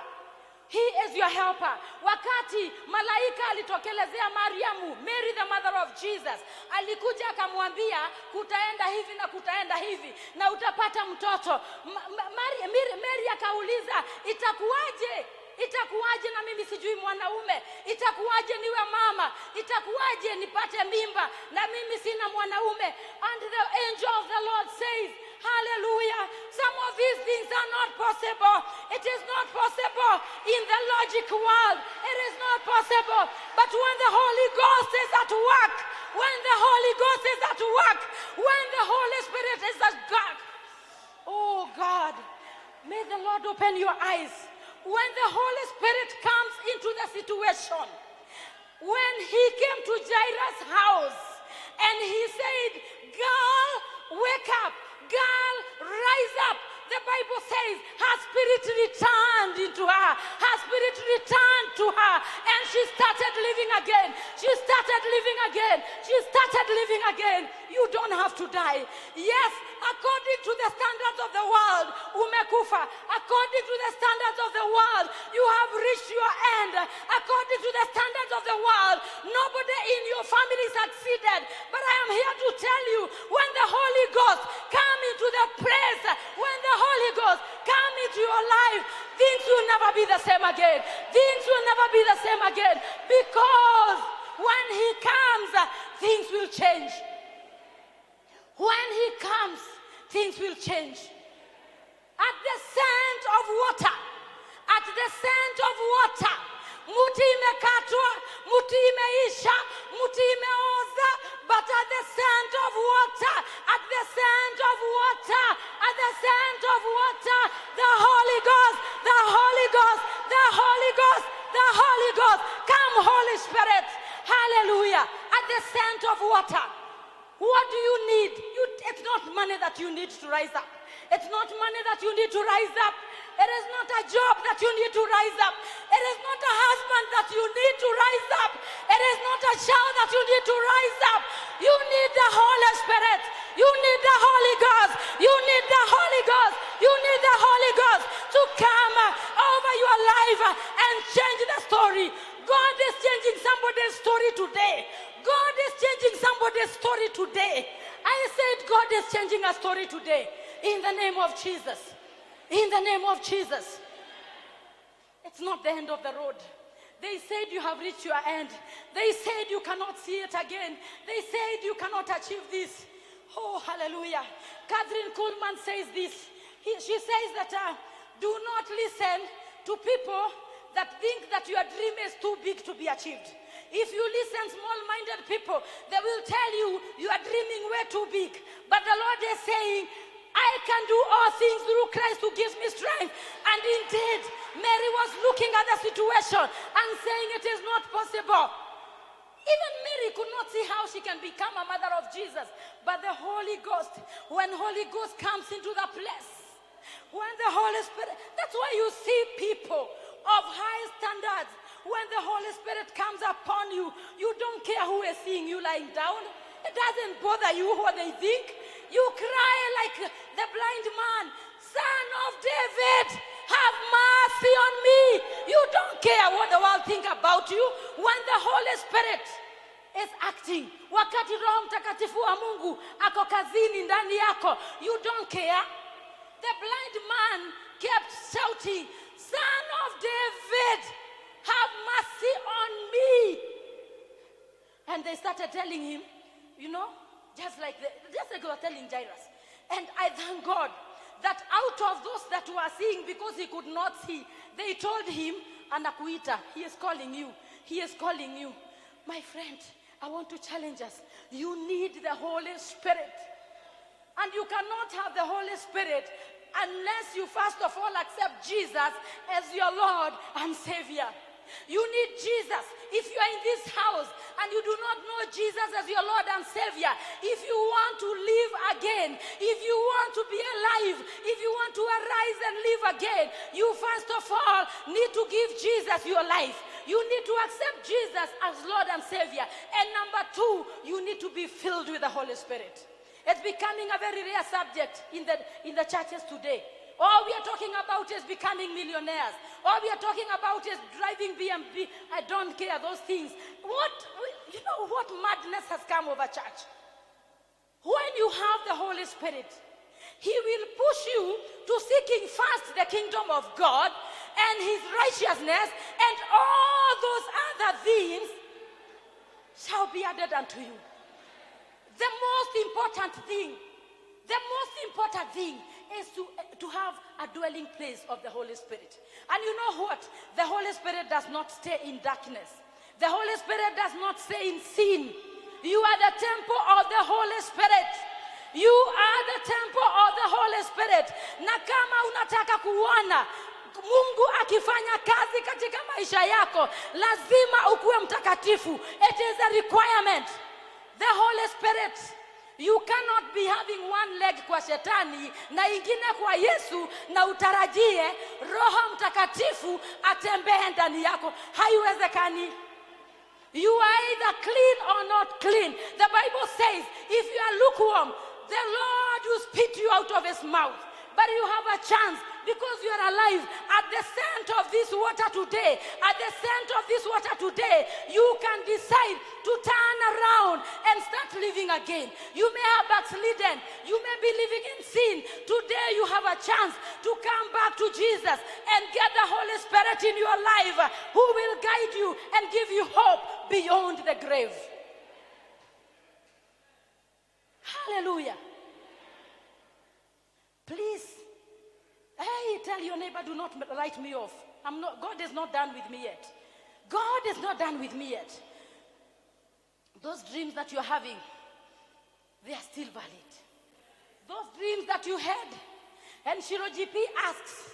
He is your helper. Wakati malaika alitokelezea Mariamu, Mary the mother of Jesus, alikuja akamwambia kutaenda hivi na kutaenda hivi na utapata mtoto. Mary akauliza, itakuwaje? Itakuwaje na mimi sijui mwanaume? Itakuwaje niwe mama? Itakuwaje nipate mimba na mimi sina mwanaume? And the angel of the Lord says, hallelujah, some of these things are not possible. It is not possible in the logic world. It is not possible. But when the Holy Ghost is at work, when the Holy Ghost is at work, when the Holy Spirit is at work, oh God, may the Lord open your eyes. When the Holy Spirit comes into the situation, when He came to Jairus' house and He said, girl, wake up, girl, rise up. The Bible says her spirit returned into her. Her spirit returned to her and she started living again. She started living again. She started living again. You don't have to die. Yes, according to the standards of the world, umekufa. According to the standards of the world, you have reached your end. According to the standards of the world, nobody in your family succeeded. But I am here to tell you, when the Holy Ghost come into the place, when the Holy Ghost come into your life, things will never be the same again. Things will never be the same again. Because when He comes, things will change. When He comes, things will change. At the scent of water, at the scent of water, muti imekatwa, muti imeisha, muti imeoza, but at the scent of water, at the scent of water, at the scent of water, the Holy Ghost, the Holy Ghost, the Holy Ghost, the Holy Ghost, come Holy Spirit, hallelujah, at the scent of water. What do you need? It's not money that you need to rise up. It's not money that you need to rise up. It is not a job that you need to rise up. It is not a husband that you need to rise up. It is not a child that you need to rise up. You need the Holy Spirit. You need the Holy Ghost. You need the Holy Ghost. You need the Holy Ghost to come over your life and change the story. God is changing somebody's story today. God is changing somebody's story today. I said God is changing a story today. In the name of Jesus. In the name of Jesus. It's not the end of the road. They said you have reached your end. They said you cannot see it again. They said you cannot achieve this. Oh, hallelujah. Catherine Kuhlman says this. She says that do not listen to people that think that your dream is too big to be achieved. If you listen small-minded people, they will tell you you are dreaming way too big. But the Lord is saying, I can do all things through Christ who gives me strength. And indeed, Mary was looking at the situation and saying it is not possible. Even Mary could not see how she can become a mother of Jesus. But the Holy Ghost, when Holy Ghost comes into the place, when the Holy Spirit, that's why you see people of high standards. When the Holy Spirit comes upon you, you don't care who is seeing you lying down. It doesn't bother you what they think. You cry like the blind man, Son of David, have mercy on me. You don't care what the world think about you. When the Holy Spirit is acting, wakati Roho Mtakatifu wa Mungu ako kazini ndani yako, you don't care. The blind man kept shouting, Son of David, have mercy on me. And they started telling him, you know, just like they were telling Jairus. And I thank God that out of those that were seeing, because he could not see, they told him, Anakuita, he is calling you. He is calling you. My friend, I want to challenge us. You need the Holy Spirit. And you cannot have the Holy Spirit unless you first of all accept Jesus as your Lord and Savior. You need Jesus. If you are in this house and you do not know Jesus as your Lord and Savior, if you want to live again, if you want to be alive, if you want to arise and live again, you first of all need to give Jesus your life. You need to accept Jesus as Lord and Savior. And number two, you need to be filled with the Holy Spirit. It's becoming a very rare subject in the churches today. All we are talking about is becoming millionaires. All we are talking about is driving BMW. I don't care those things. You know what madness has come over church? When you have the Holy Spirit, He will push you to seeking first the kingdom of God and His righteousness, and all those other things shall be added unto you. The most important thing is to have a dwelling place of the Holy Spirit. And you know what? The Holy Spirit does not stay in darkness. The Holy Spirit does not stay in sin. You are the temple of the Holy Spirit. You are the temple of the Holy Spirit. Na kama unataka kuona Mungu akifanya kazi katika maisha yako, lazima ukuwe mtakatifu. It is a requirement. The Holy Spirit. You cannot be having one leg kwa shetani na ingine kwa Yesu na utarajie Roho Mtakatifu atembee ndani yako. Haiwezekani. You are either clean or not clean. The Bible says if you are lukewarm, the Lord will spit you out of His mouth. But you have a chance because you are alive. At the center of this water today, you can decide to turn around and start living again. You may have backslidden. You may be living in sin. Today you have a chance to come back to Jesus and get the Holy Spirit in your life, who will guide you and give you hope beyond the grave. Hallelujah. Please, hey, tell your neighbor, do not write me off. God is not done with me yet. God is not done with me yet. Those dreams that you're having, they are still valid. Those dreams that you had. And Shiro GP asks,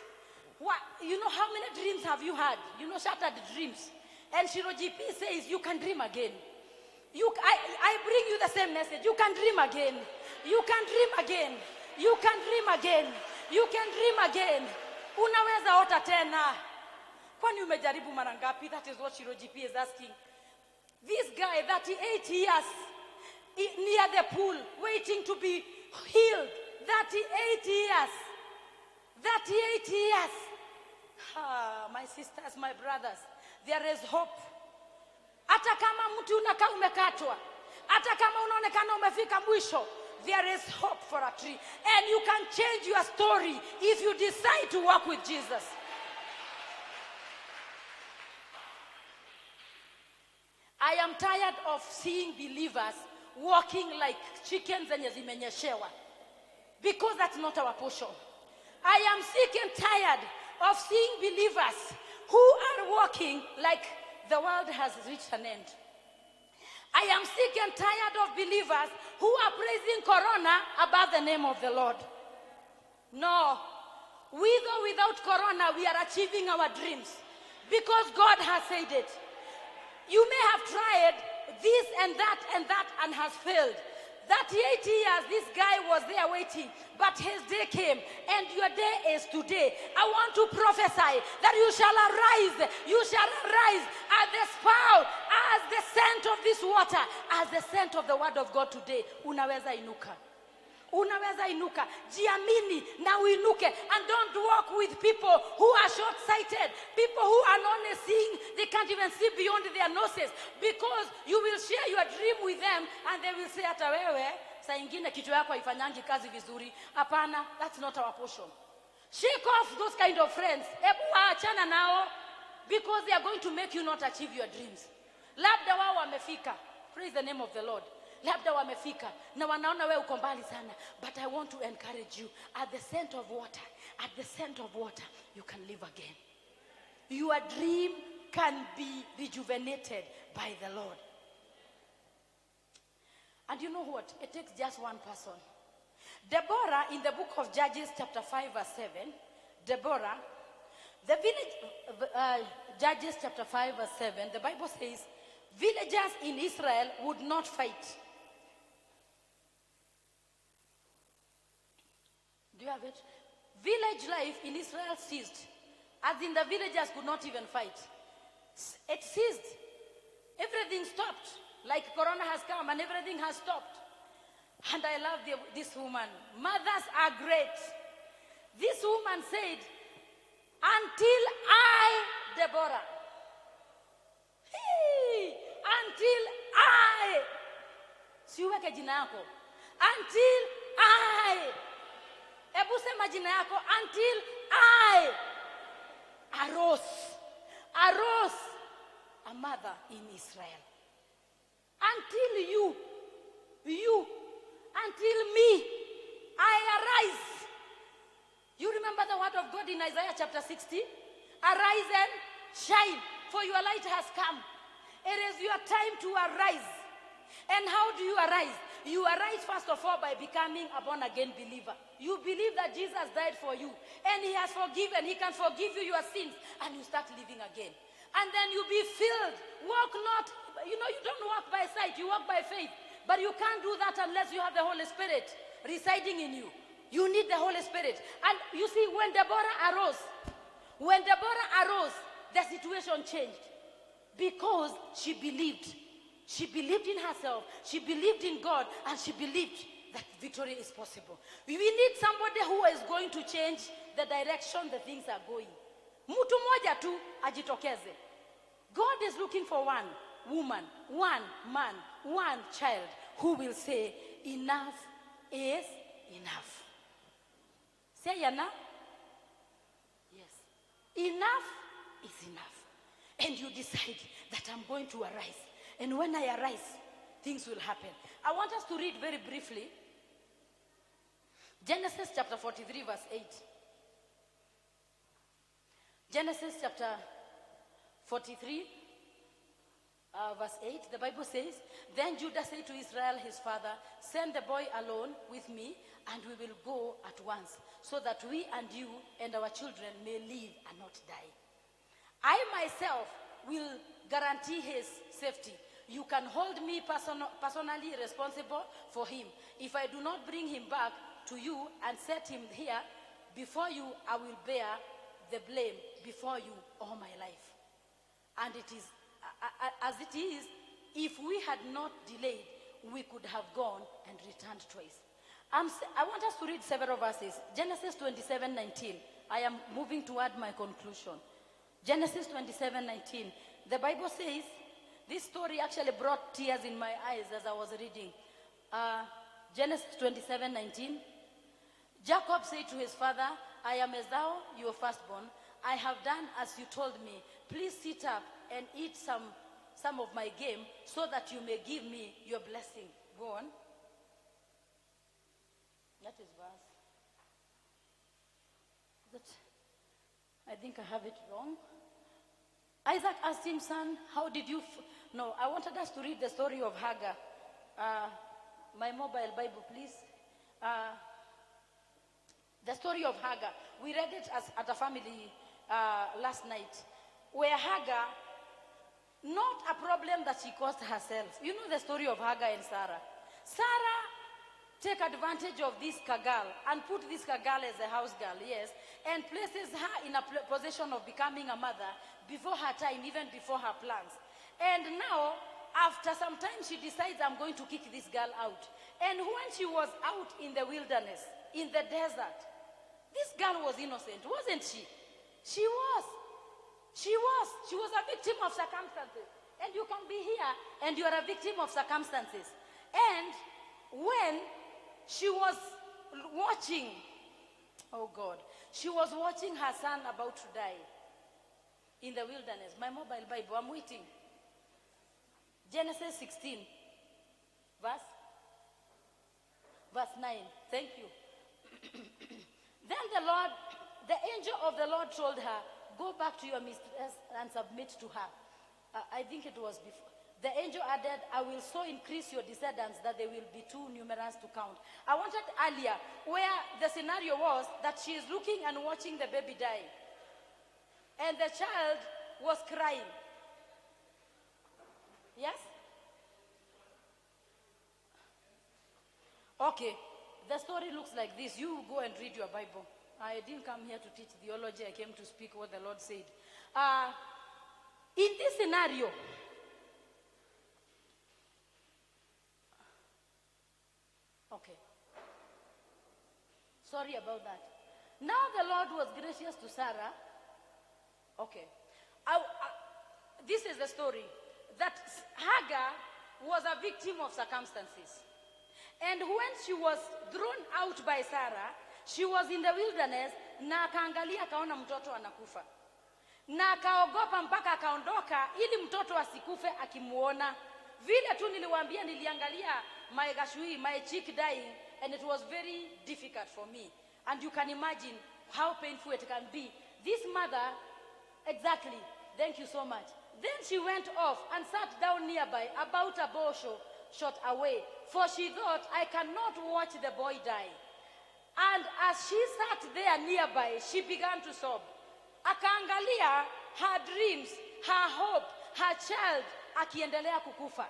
what, you know, how many dreams have you had? You know, shattered dreams. And Shiro GP says, you can dream again. I bring you the same message. You can dream again. You can dream again. You can dream again. You can dream again. Unaweza ota tena. Kwani umejaribu mara ngapi? That is what Shiro GP is asking. This guy, 38 years, near the pool, waiting to be healed. 38 years. 38 years. My sisters, my brothers, there is hope. Hata kama mtu unakaa umekatwa, hata kama unaonekana umefika mwisho, there is hope for a tree. And you can change your story if you decide to walk with Jesus. I am tired of seeing believers walking like chickens zenye zimenyeshewa, because that's not our portion. I am sick and tired of seeing believers who are walking like the world has reached an end. I am sick and tired of believers who are praising Corona above the name of the Lord. No. With or without Corona, we are achieving our dreams because God has said it. You may have tried this and that and has failed. 38 years, this guy was there waiting, but his day came, and your day is today. I want to prophesy that you shall arise as the spout, as the scent of this water, as the scent of the word of God today. Unaweza inuka. Unaweza inuka. Jiamini na uinuke. And don't walk with people who are short-sighted. People who are not seeing, they can't even see beyond their noses. Because you will share your dream with them and they will say, hata wewe, saa ingine kitu yako haifanyangi kazi vizuri. Hapana, that's not our portion. Shake off those kind of friends. Ebu waachana nao. Because they are going to make you not achieve your dreams. Labda wao wamefika. Praise the name of the Lord. Labda wamefika na wanaona wewe uko mbali sana, but I want to encourage you, at the scent of water, you can live again. Your dream can be rejuvenated by the Lord. And you know what? It takes just one person. Deborah, in the book of Judges, chapter 5, verse 7, Deborah, the village, Judges chapter 5, verse 7, the Bible says, villagers in Israel would not fight. Do you have it? Village life in Israel ceased. As in the villagers could not even fight. It ceased. Everything stopped. Like Corona has come and everything has stopped. And I love this woman. Mothers are great. This woman said, until I, Deborah, until I, siweke jina yako, until I, ebu sema jina yako, until I arose a mother in Israel. Until you, until me, I arise. You remember the word of God in Isaiah chapter 60? Arise and shine, for your light has come. It is your time to arise. And how do you arise? You arise first of all by becoming a born-again believer. You believe that Jesus died for you and he has forgiven. He can forgive you your sins and you start living again. And then you be filled. Walk not, you don't walk by sight, you walk by faith. But you can't do that unless you have the Holy Spirit residing in you. You need the Holy Spirit. And you see, when Deborah arose, the situation changed. Because she believed. She believed in herself. She believed in God. And she believed that victory is possible. We need somebody who is going to change the direction the things are going. Mtu moja tu ajitokeze. God is looking for one woman, one man, one child who will say, enough is enough. Say enough? Yes. Enough is enough. And you decide that I'm going to arise. And when I arise, things will happen. I want us to read very briefly Genesis chapter 43, verse 8. Genesis chapter 43, verse 8, the Bible says, then Judah said to Israel his father, send the boy alone with me, and we will go at once, so that we and you and our children may live and not die. I myself will guarantee his safety. You can hold me personally responsible for him. If I do not bring him back to you and set him here before you, I will bear the blame before you all my life. And it is, as it is, if we had not delayed, we could have gone and returned twice. I want us to read several verses. Genesis 27:19. I am moving toward my conclusion. Genesis 27:19. The Bible says, this story actually brought tears in my eyes as I was reading. Genesis 27:19. Jacob said to his father, I am Esau, your firstborn. I have done as you told me. Please sit up and eat some of my game so that you may give me your blessing. Go on. That is verse. I think I have it wrong. Isaac asked him, son, how did you... No, I wanted us to read the story of Hagar. My mobile Bible, please. The story of Hagar. We read it at a family last night. Where Hagar, not a problem that she caused herself. You know the story of Hagar and Sarah. Sarah take advantage of this girl and put this girl as a house girl, yes, and places her in a position of becoming a mother before her time, even before her plans. And now, after some time, she decides, I'm going to kick this girl out. And when she was out in the wilderness, in the desert, this girl was innocent, wasn't she? She was. She was a victim of circumstances. And you can be here and you are a victim of circumstances. And when she was watching, oh God, she was watching her son about to die in the wilderness. My mobile Bible, I'm waiting. Genesis 16, verse 9. Thank you. Then the angel of the Lord told her, go back to your mistress and submit to her. I think it was before. The angel added, I will so increase your descendants that they will be too numerous to count. I wanted earlier where the scenario was that she is looking and watching the baby die. And the child was crying. Yes? Okay. The story looks like this. You go and read your Bible. I didn't come here to teach theology. I came to speak what the Lord said. In this scenario, okay. Sorry about that. Now the Lord was gracious to Sarah. Okay. This is the story. That Hagar was a victim of circumstances. And when she was thrown out by Sarah, she was in the wilderness, na akaangalia akaona mtoto anakufa. Na akaogopa mpaka akaondoka ili mtoto asikufe akimuona. Vile tu niliwaambia niliangalia my chick dying, and it was very difficult for me. And you can imagine how painful it can be. This mother, exactly, thank you so much. Then she went off and sat down nearby, about a bow shot away, for she thought, I cannot watch the boy die. And as she sat there nearby, she began to sob. Akaangalia her dreams, her hope, her child akiendelea kukufa.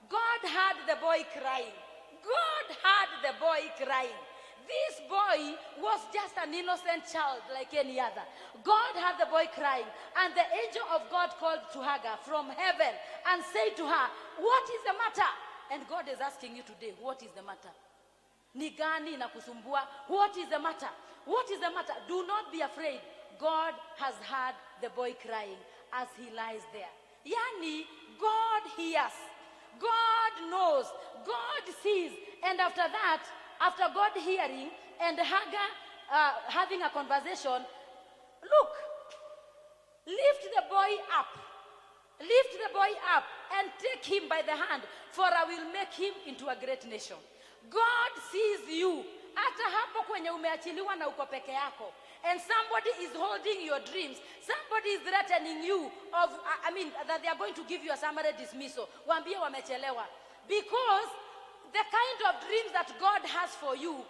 God heard the boy crying. God heard the boy crying. This boy was just an innocent child like any other. God heard the boy crying, and the angel of God called to Hagar from heaven and said to her, what is the matter? And God is asking you today, what is the matter? Ni gani inakusumbua? What is the matter? What is the matter? Do not be afraid. God has heard the boy crying as he lies there. Yani, God hears. God knows. God sees. And after that, after God hearing and Hagar having a conversation, look, lift the boy up. Lift the boy up and take him by the hand, for I will make him into a great nation. God sees you. Hata hapo kwenye umeachiliwa na uko peke yako, and somebody is holding your dreams. Somebody is threatening you that they are going to give you a summary dismissal. Waambie wamechelewa. Because the kind of dreams that God has for you,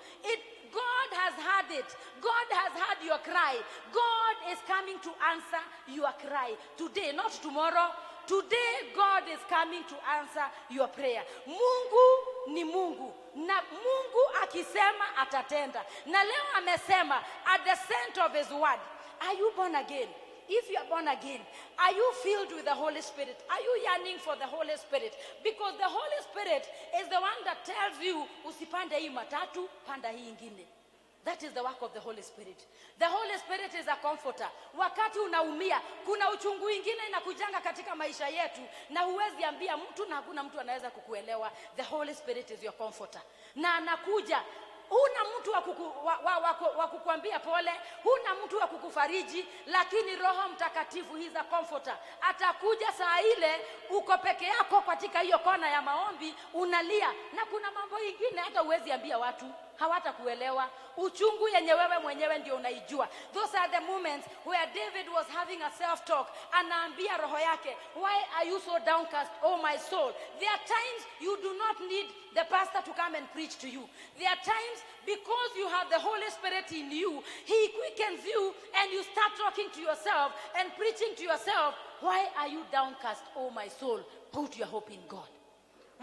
God has heard it. God has heard your cry. God is coming to answer your cry today, not tomorrow. Today, God is coming to answer your prayer. Mungu ni Mungu. Na Mungu akisema atatenda. Na leo amesema at the center of his word. Are you born again? If you are born again, are you filled with the Holy Spirit? Are you yearning for the Holy Spirit? Because the Holy Spirit is the one that tells you, usipande hii matatu, panda hii ingine. That is the work of the Holy Spirit. The Holy Spirit is a comforter. Wakati unaumia, kuna uchungu ingine inakujanga katika maisha yetu, na huwezi ambia mtu na hakuna mtu anaweza kukuelewa. The Holy Spirit is your comforter. Na anakuja, huna mtu wa kukuambia pole, huna mtu wa kukufariji, lakini Roho Mtakatifu, he is a comforter. Atakuja saa ile uko peke yako katika hiyo kona ya maombi, unalia, na kuna mambo ingine hata huwezi ambia watu, hawatakuelewa. Uchungu yenye wewe mwenyewe ndio unaijua. Those are the moments where David was having a self-talk. Anaambia roho yake, why are you so downcast, oh my soul? There are times you do not need the pastor to come and preach to you. There are times because you have the Holy Spirit in you, he quickens you and you start talking to yourself and preaching to yourself. Why are you downcast, oh my soul? Put your hope in God.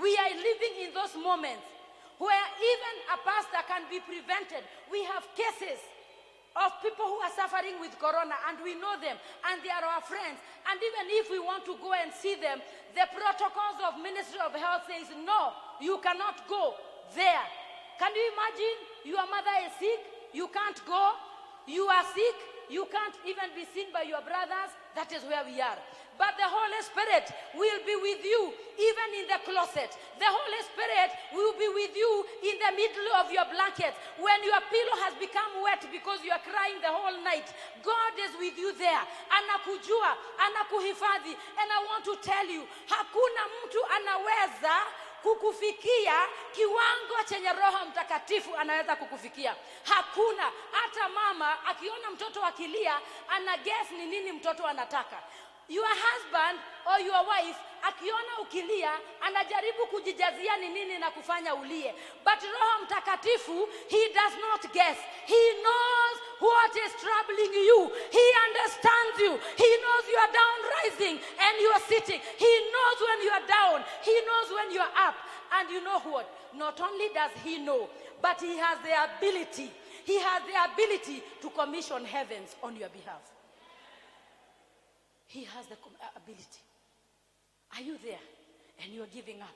We are living in those moments where even a pastor can be prevented. We have cases of people who are suffering with corona, and we know them, and they are our friends. And even if we want to go and see them, the protocols of Ministry of Health says, no, you cannot go there. Can you imagine? Your mother is sick, you can't go. You are sick, you can't even be seen by your brothers. That is where we are. But the Holy Spirit will be with you even in the closet. The Holy Spirit will be with you in the middle of your blanket. When your pillow has become wet because you are crying the whole night, God is with you there. Anakujua, anakuhifadhi. And I want to tell you, hakuna mtu anaweza kukufikia kiwango chenye Roho Mtakatifu anaweza kukufikia. Hakuna. Hata mama akiona mtoto akilia, ana guess ni nini mtoto anataka. Your husband or your wife akiona ukilia anajaribu kujijazia ni nini na kufanya ulie. But Roho Mtakatifu, he does not guess. He knows what is troubling you. He understands you. He knows you are down rising and you are sitting. He knows when you are down. He knows when you are up. And you know what? Not only does he know, but he has the ability. He has the ability to commission heavens on your behalf. He has the ability. Are you there? And you're giving up.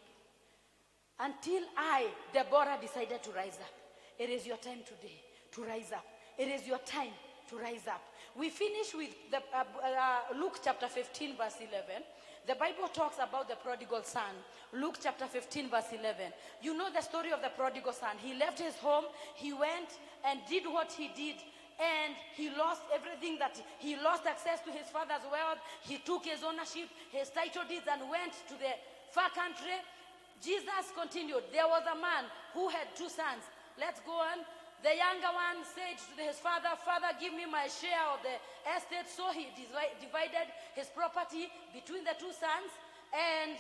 Until I, Deborah, decided to rise up. It is your time today to rise up. It is your time to rise up. We finish with the, Luke chapter 15 verse 11. The Bible talks about the prodigal son. Luke chapter 15 verse 11. You know the story of the prodigal son. He left his home. He went and did what he did. And he lost everything he lost access to his father's wealth. He took his ownership, his title deeds, and went to the far country. Jesus continued. There was a man who had 2 sons. Let's go on. The younger one said to his father, Father, give me my share of the estate. So he divided his property between the 2 sons. And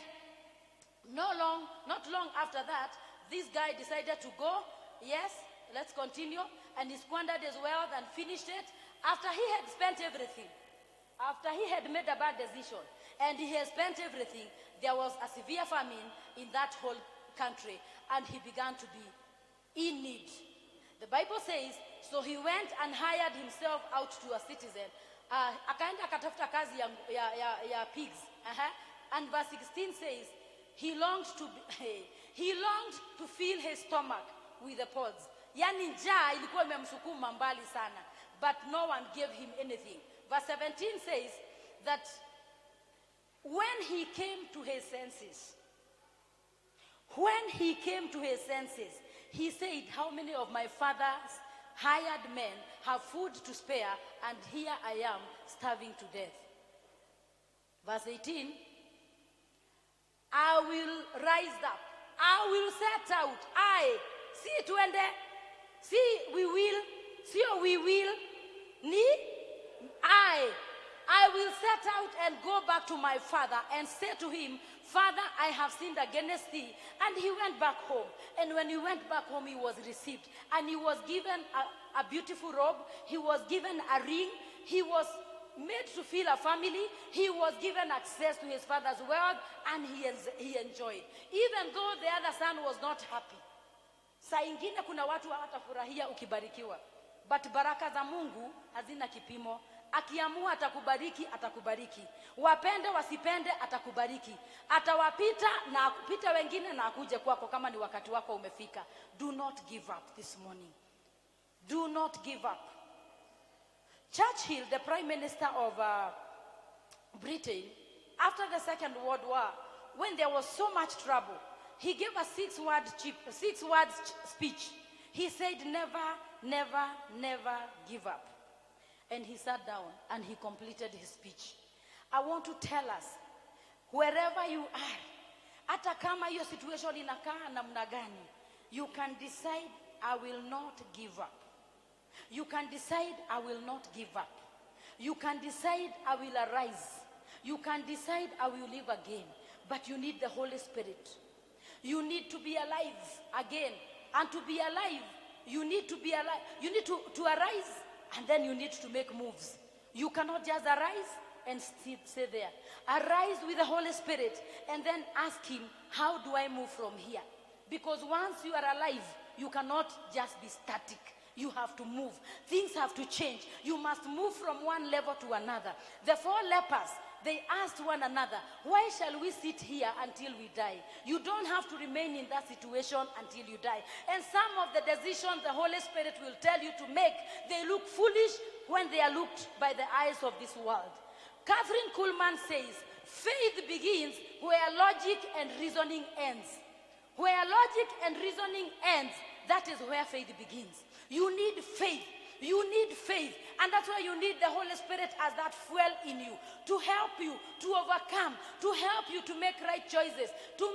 not long after that, this guy decided to go. Yes, let's continue. And he squandered his wealth and finished it. After he had spent everything, after he had made a bad decision, and he had spent everything, there was a severe famine in that whole country. And he began to be in need. The Bible says, so he went and hired himself out to a citizen. Akaenda akatafuta kazi ya pigs. And verse 16 says, he longed to fill his stomach with the pods. Yani njaa ilikuwa imemsukuma mbali sana. But no one gave him anything. Verse 17 says that when he came to his senses, he said, how many of my father's hired men have food to spare, and here I am starving to death? Verse 18, I will rise up. I will set out. We will. I will set out and go back to my father and say to him, Father, I have sinned against thee. And he went back home. And when he went back home, he was received. And he was given a beautiful robe. He was given a ring. He was made to feel a family. He was given access to his father's wealth. And he enjoyed. Even though the other son was not happy. Saa ingine kuna watu hawatafurahia ukibarikiwa. But baraka za Mungu hazina kipimo. Akiamua atakubariki. Wapende wasipende atakubariki. Atawapita na akupita wengine na akuje kwako kama ni wakati wako umefika. Do not give up this morning. Do not give up. Churchill, the Prime Minister of Britain, after the Second World War, when there was so much trouble, he gave a 6-word speech. He said, never, never, never give up. And he sat down and he completed his speech. I want to tell us, wherever you are, hata kama hiyo situation inakaa namna gani, you can decide, I will not give up. You can decide, I will not give up. You can decide, I will arise. You can decide, I will live again. But you need the Holy Spirit. You need to be alive again. And to be alive, you need to be alive. You need to arise, and then you need to make moves. You cannot just arise and stay there. Arise with the Holy Spirit and then ask him, how do I move from here? Because once you are alive, you cannot just be static. You have to move. Things have to change. You must move from one level to another. The 4 lepers, they asked one another, why shall we sit here until we die? You don't have to remain in that situation until you die. And some of the decisions the Holy Spirit will tell you to make, they look foolish when they are looked by the eyes of this world. Catherine Kuhlman says, faith begins where logic and reasoning ends. Where logic and reasoning ends, that is where faith begins. You need faith. You need faith. And that's why you need the Holy Spirit as that fuel in you to help you to overcome, to help you to make right choices, to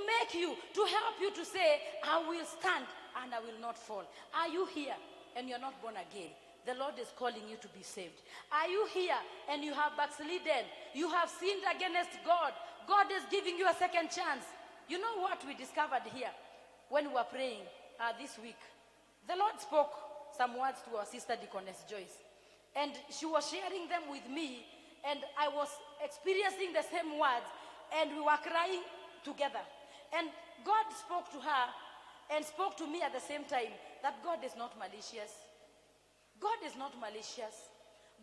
help you to say, I will stand and I will not fall. Are you here and you're not born again? The Lord is calling you to be saved. Are you here and you have backslidden? You have sinned against God. God is giving you a second chance. You know what we discovered here when we were praying this week? The Lord spoke some words to our sister Deaconess Joyce. And she was sharing them with me. And I was experiencing the same words. And we were crying together. And God spoke to her and spoke to me at the same time that God is not malicious. God is not malicious.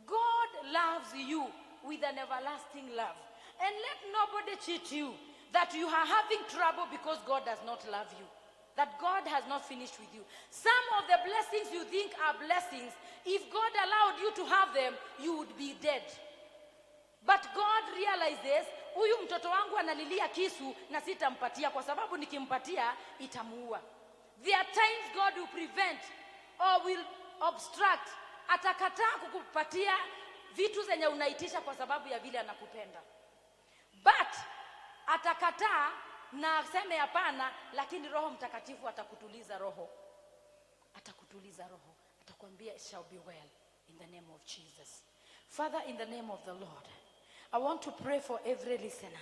God loves you with an everlasting love. And let nobody cheat you that you are having trouble because God does not love you. That God has not finished with you. Some of the blessings you think are blessings, if God allowed you to have them, you would be dead. But God realizes, huyu mtoto wangu analilia kisu na sitampatia kwa sababu nikimpatia itamuua. There are times God will prevent or will obstruct. Atakataa kukupatia vitu zenye unaitisha kwa sababu ya vile anakupenda. But atakataa na aseme hapana, lakini Roho Mtakatifu atakutuliza roho. Atakutuliza roho. Atakwambia it shall be well in the name of Jesus. Father, in the name of the Lord, I want to pray for every listener.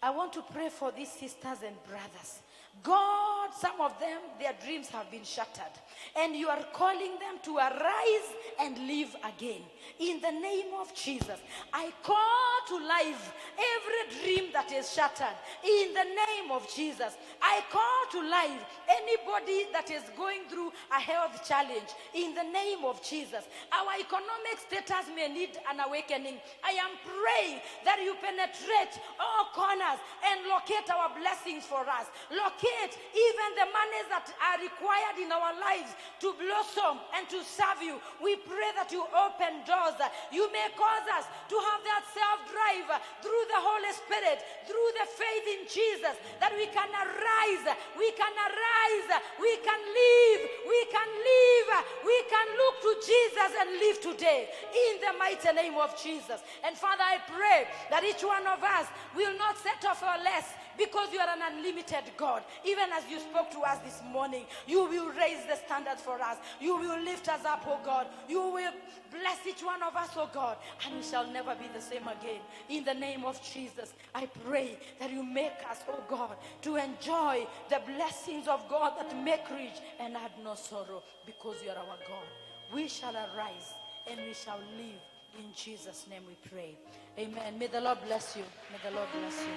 I want to pray for these sisters and brothers. God, some of them, their dreams have been shattered. And you are calling them to arise and live again. In the name of Jesus, I call to life every dream that is shattered. In the name of Jesus, I call to life anybody that is going through a health challenge. In the name of Jesus, our economic status may need an awakening. I am praying that you penetrate all corners and locate our blessings for us. Locate even the monies that are required in our lives to blossom and to serve you. We pray that you open doors. You may cause us to have that self-drive through the Holy Spirit, through the faith in Jesus, that we can arise, we can arise, we can live, we can live, we can look to Jesus and live today in the mighty name of Jesus. And Father, I pray that each one of us will not settle for less, because you are an unlimited God. Even as you spoke to us this morning, you will raise the standard for us. You will lift us up, oh God. You will bless each one of us, oh God, and we shall never be the same again. In the name of Jesus, I pray that you make us, oh God, to enjoy the blessings of God that make rich and add no sorrow, because you are our God. We shall arise and we shall live. In Jesus' name we pray. Amen. May the Lord bless you. May the Lord bless you.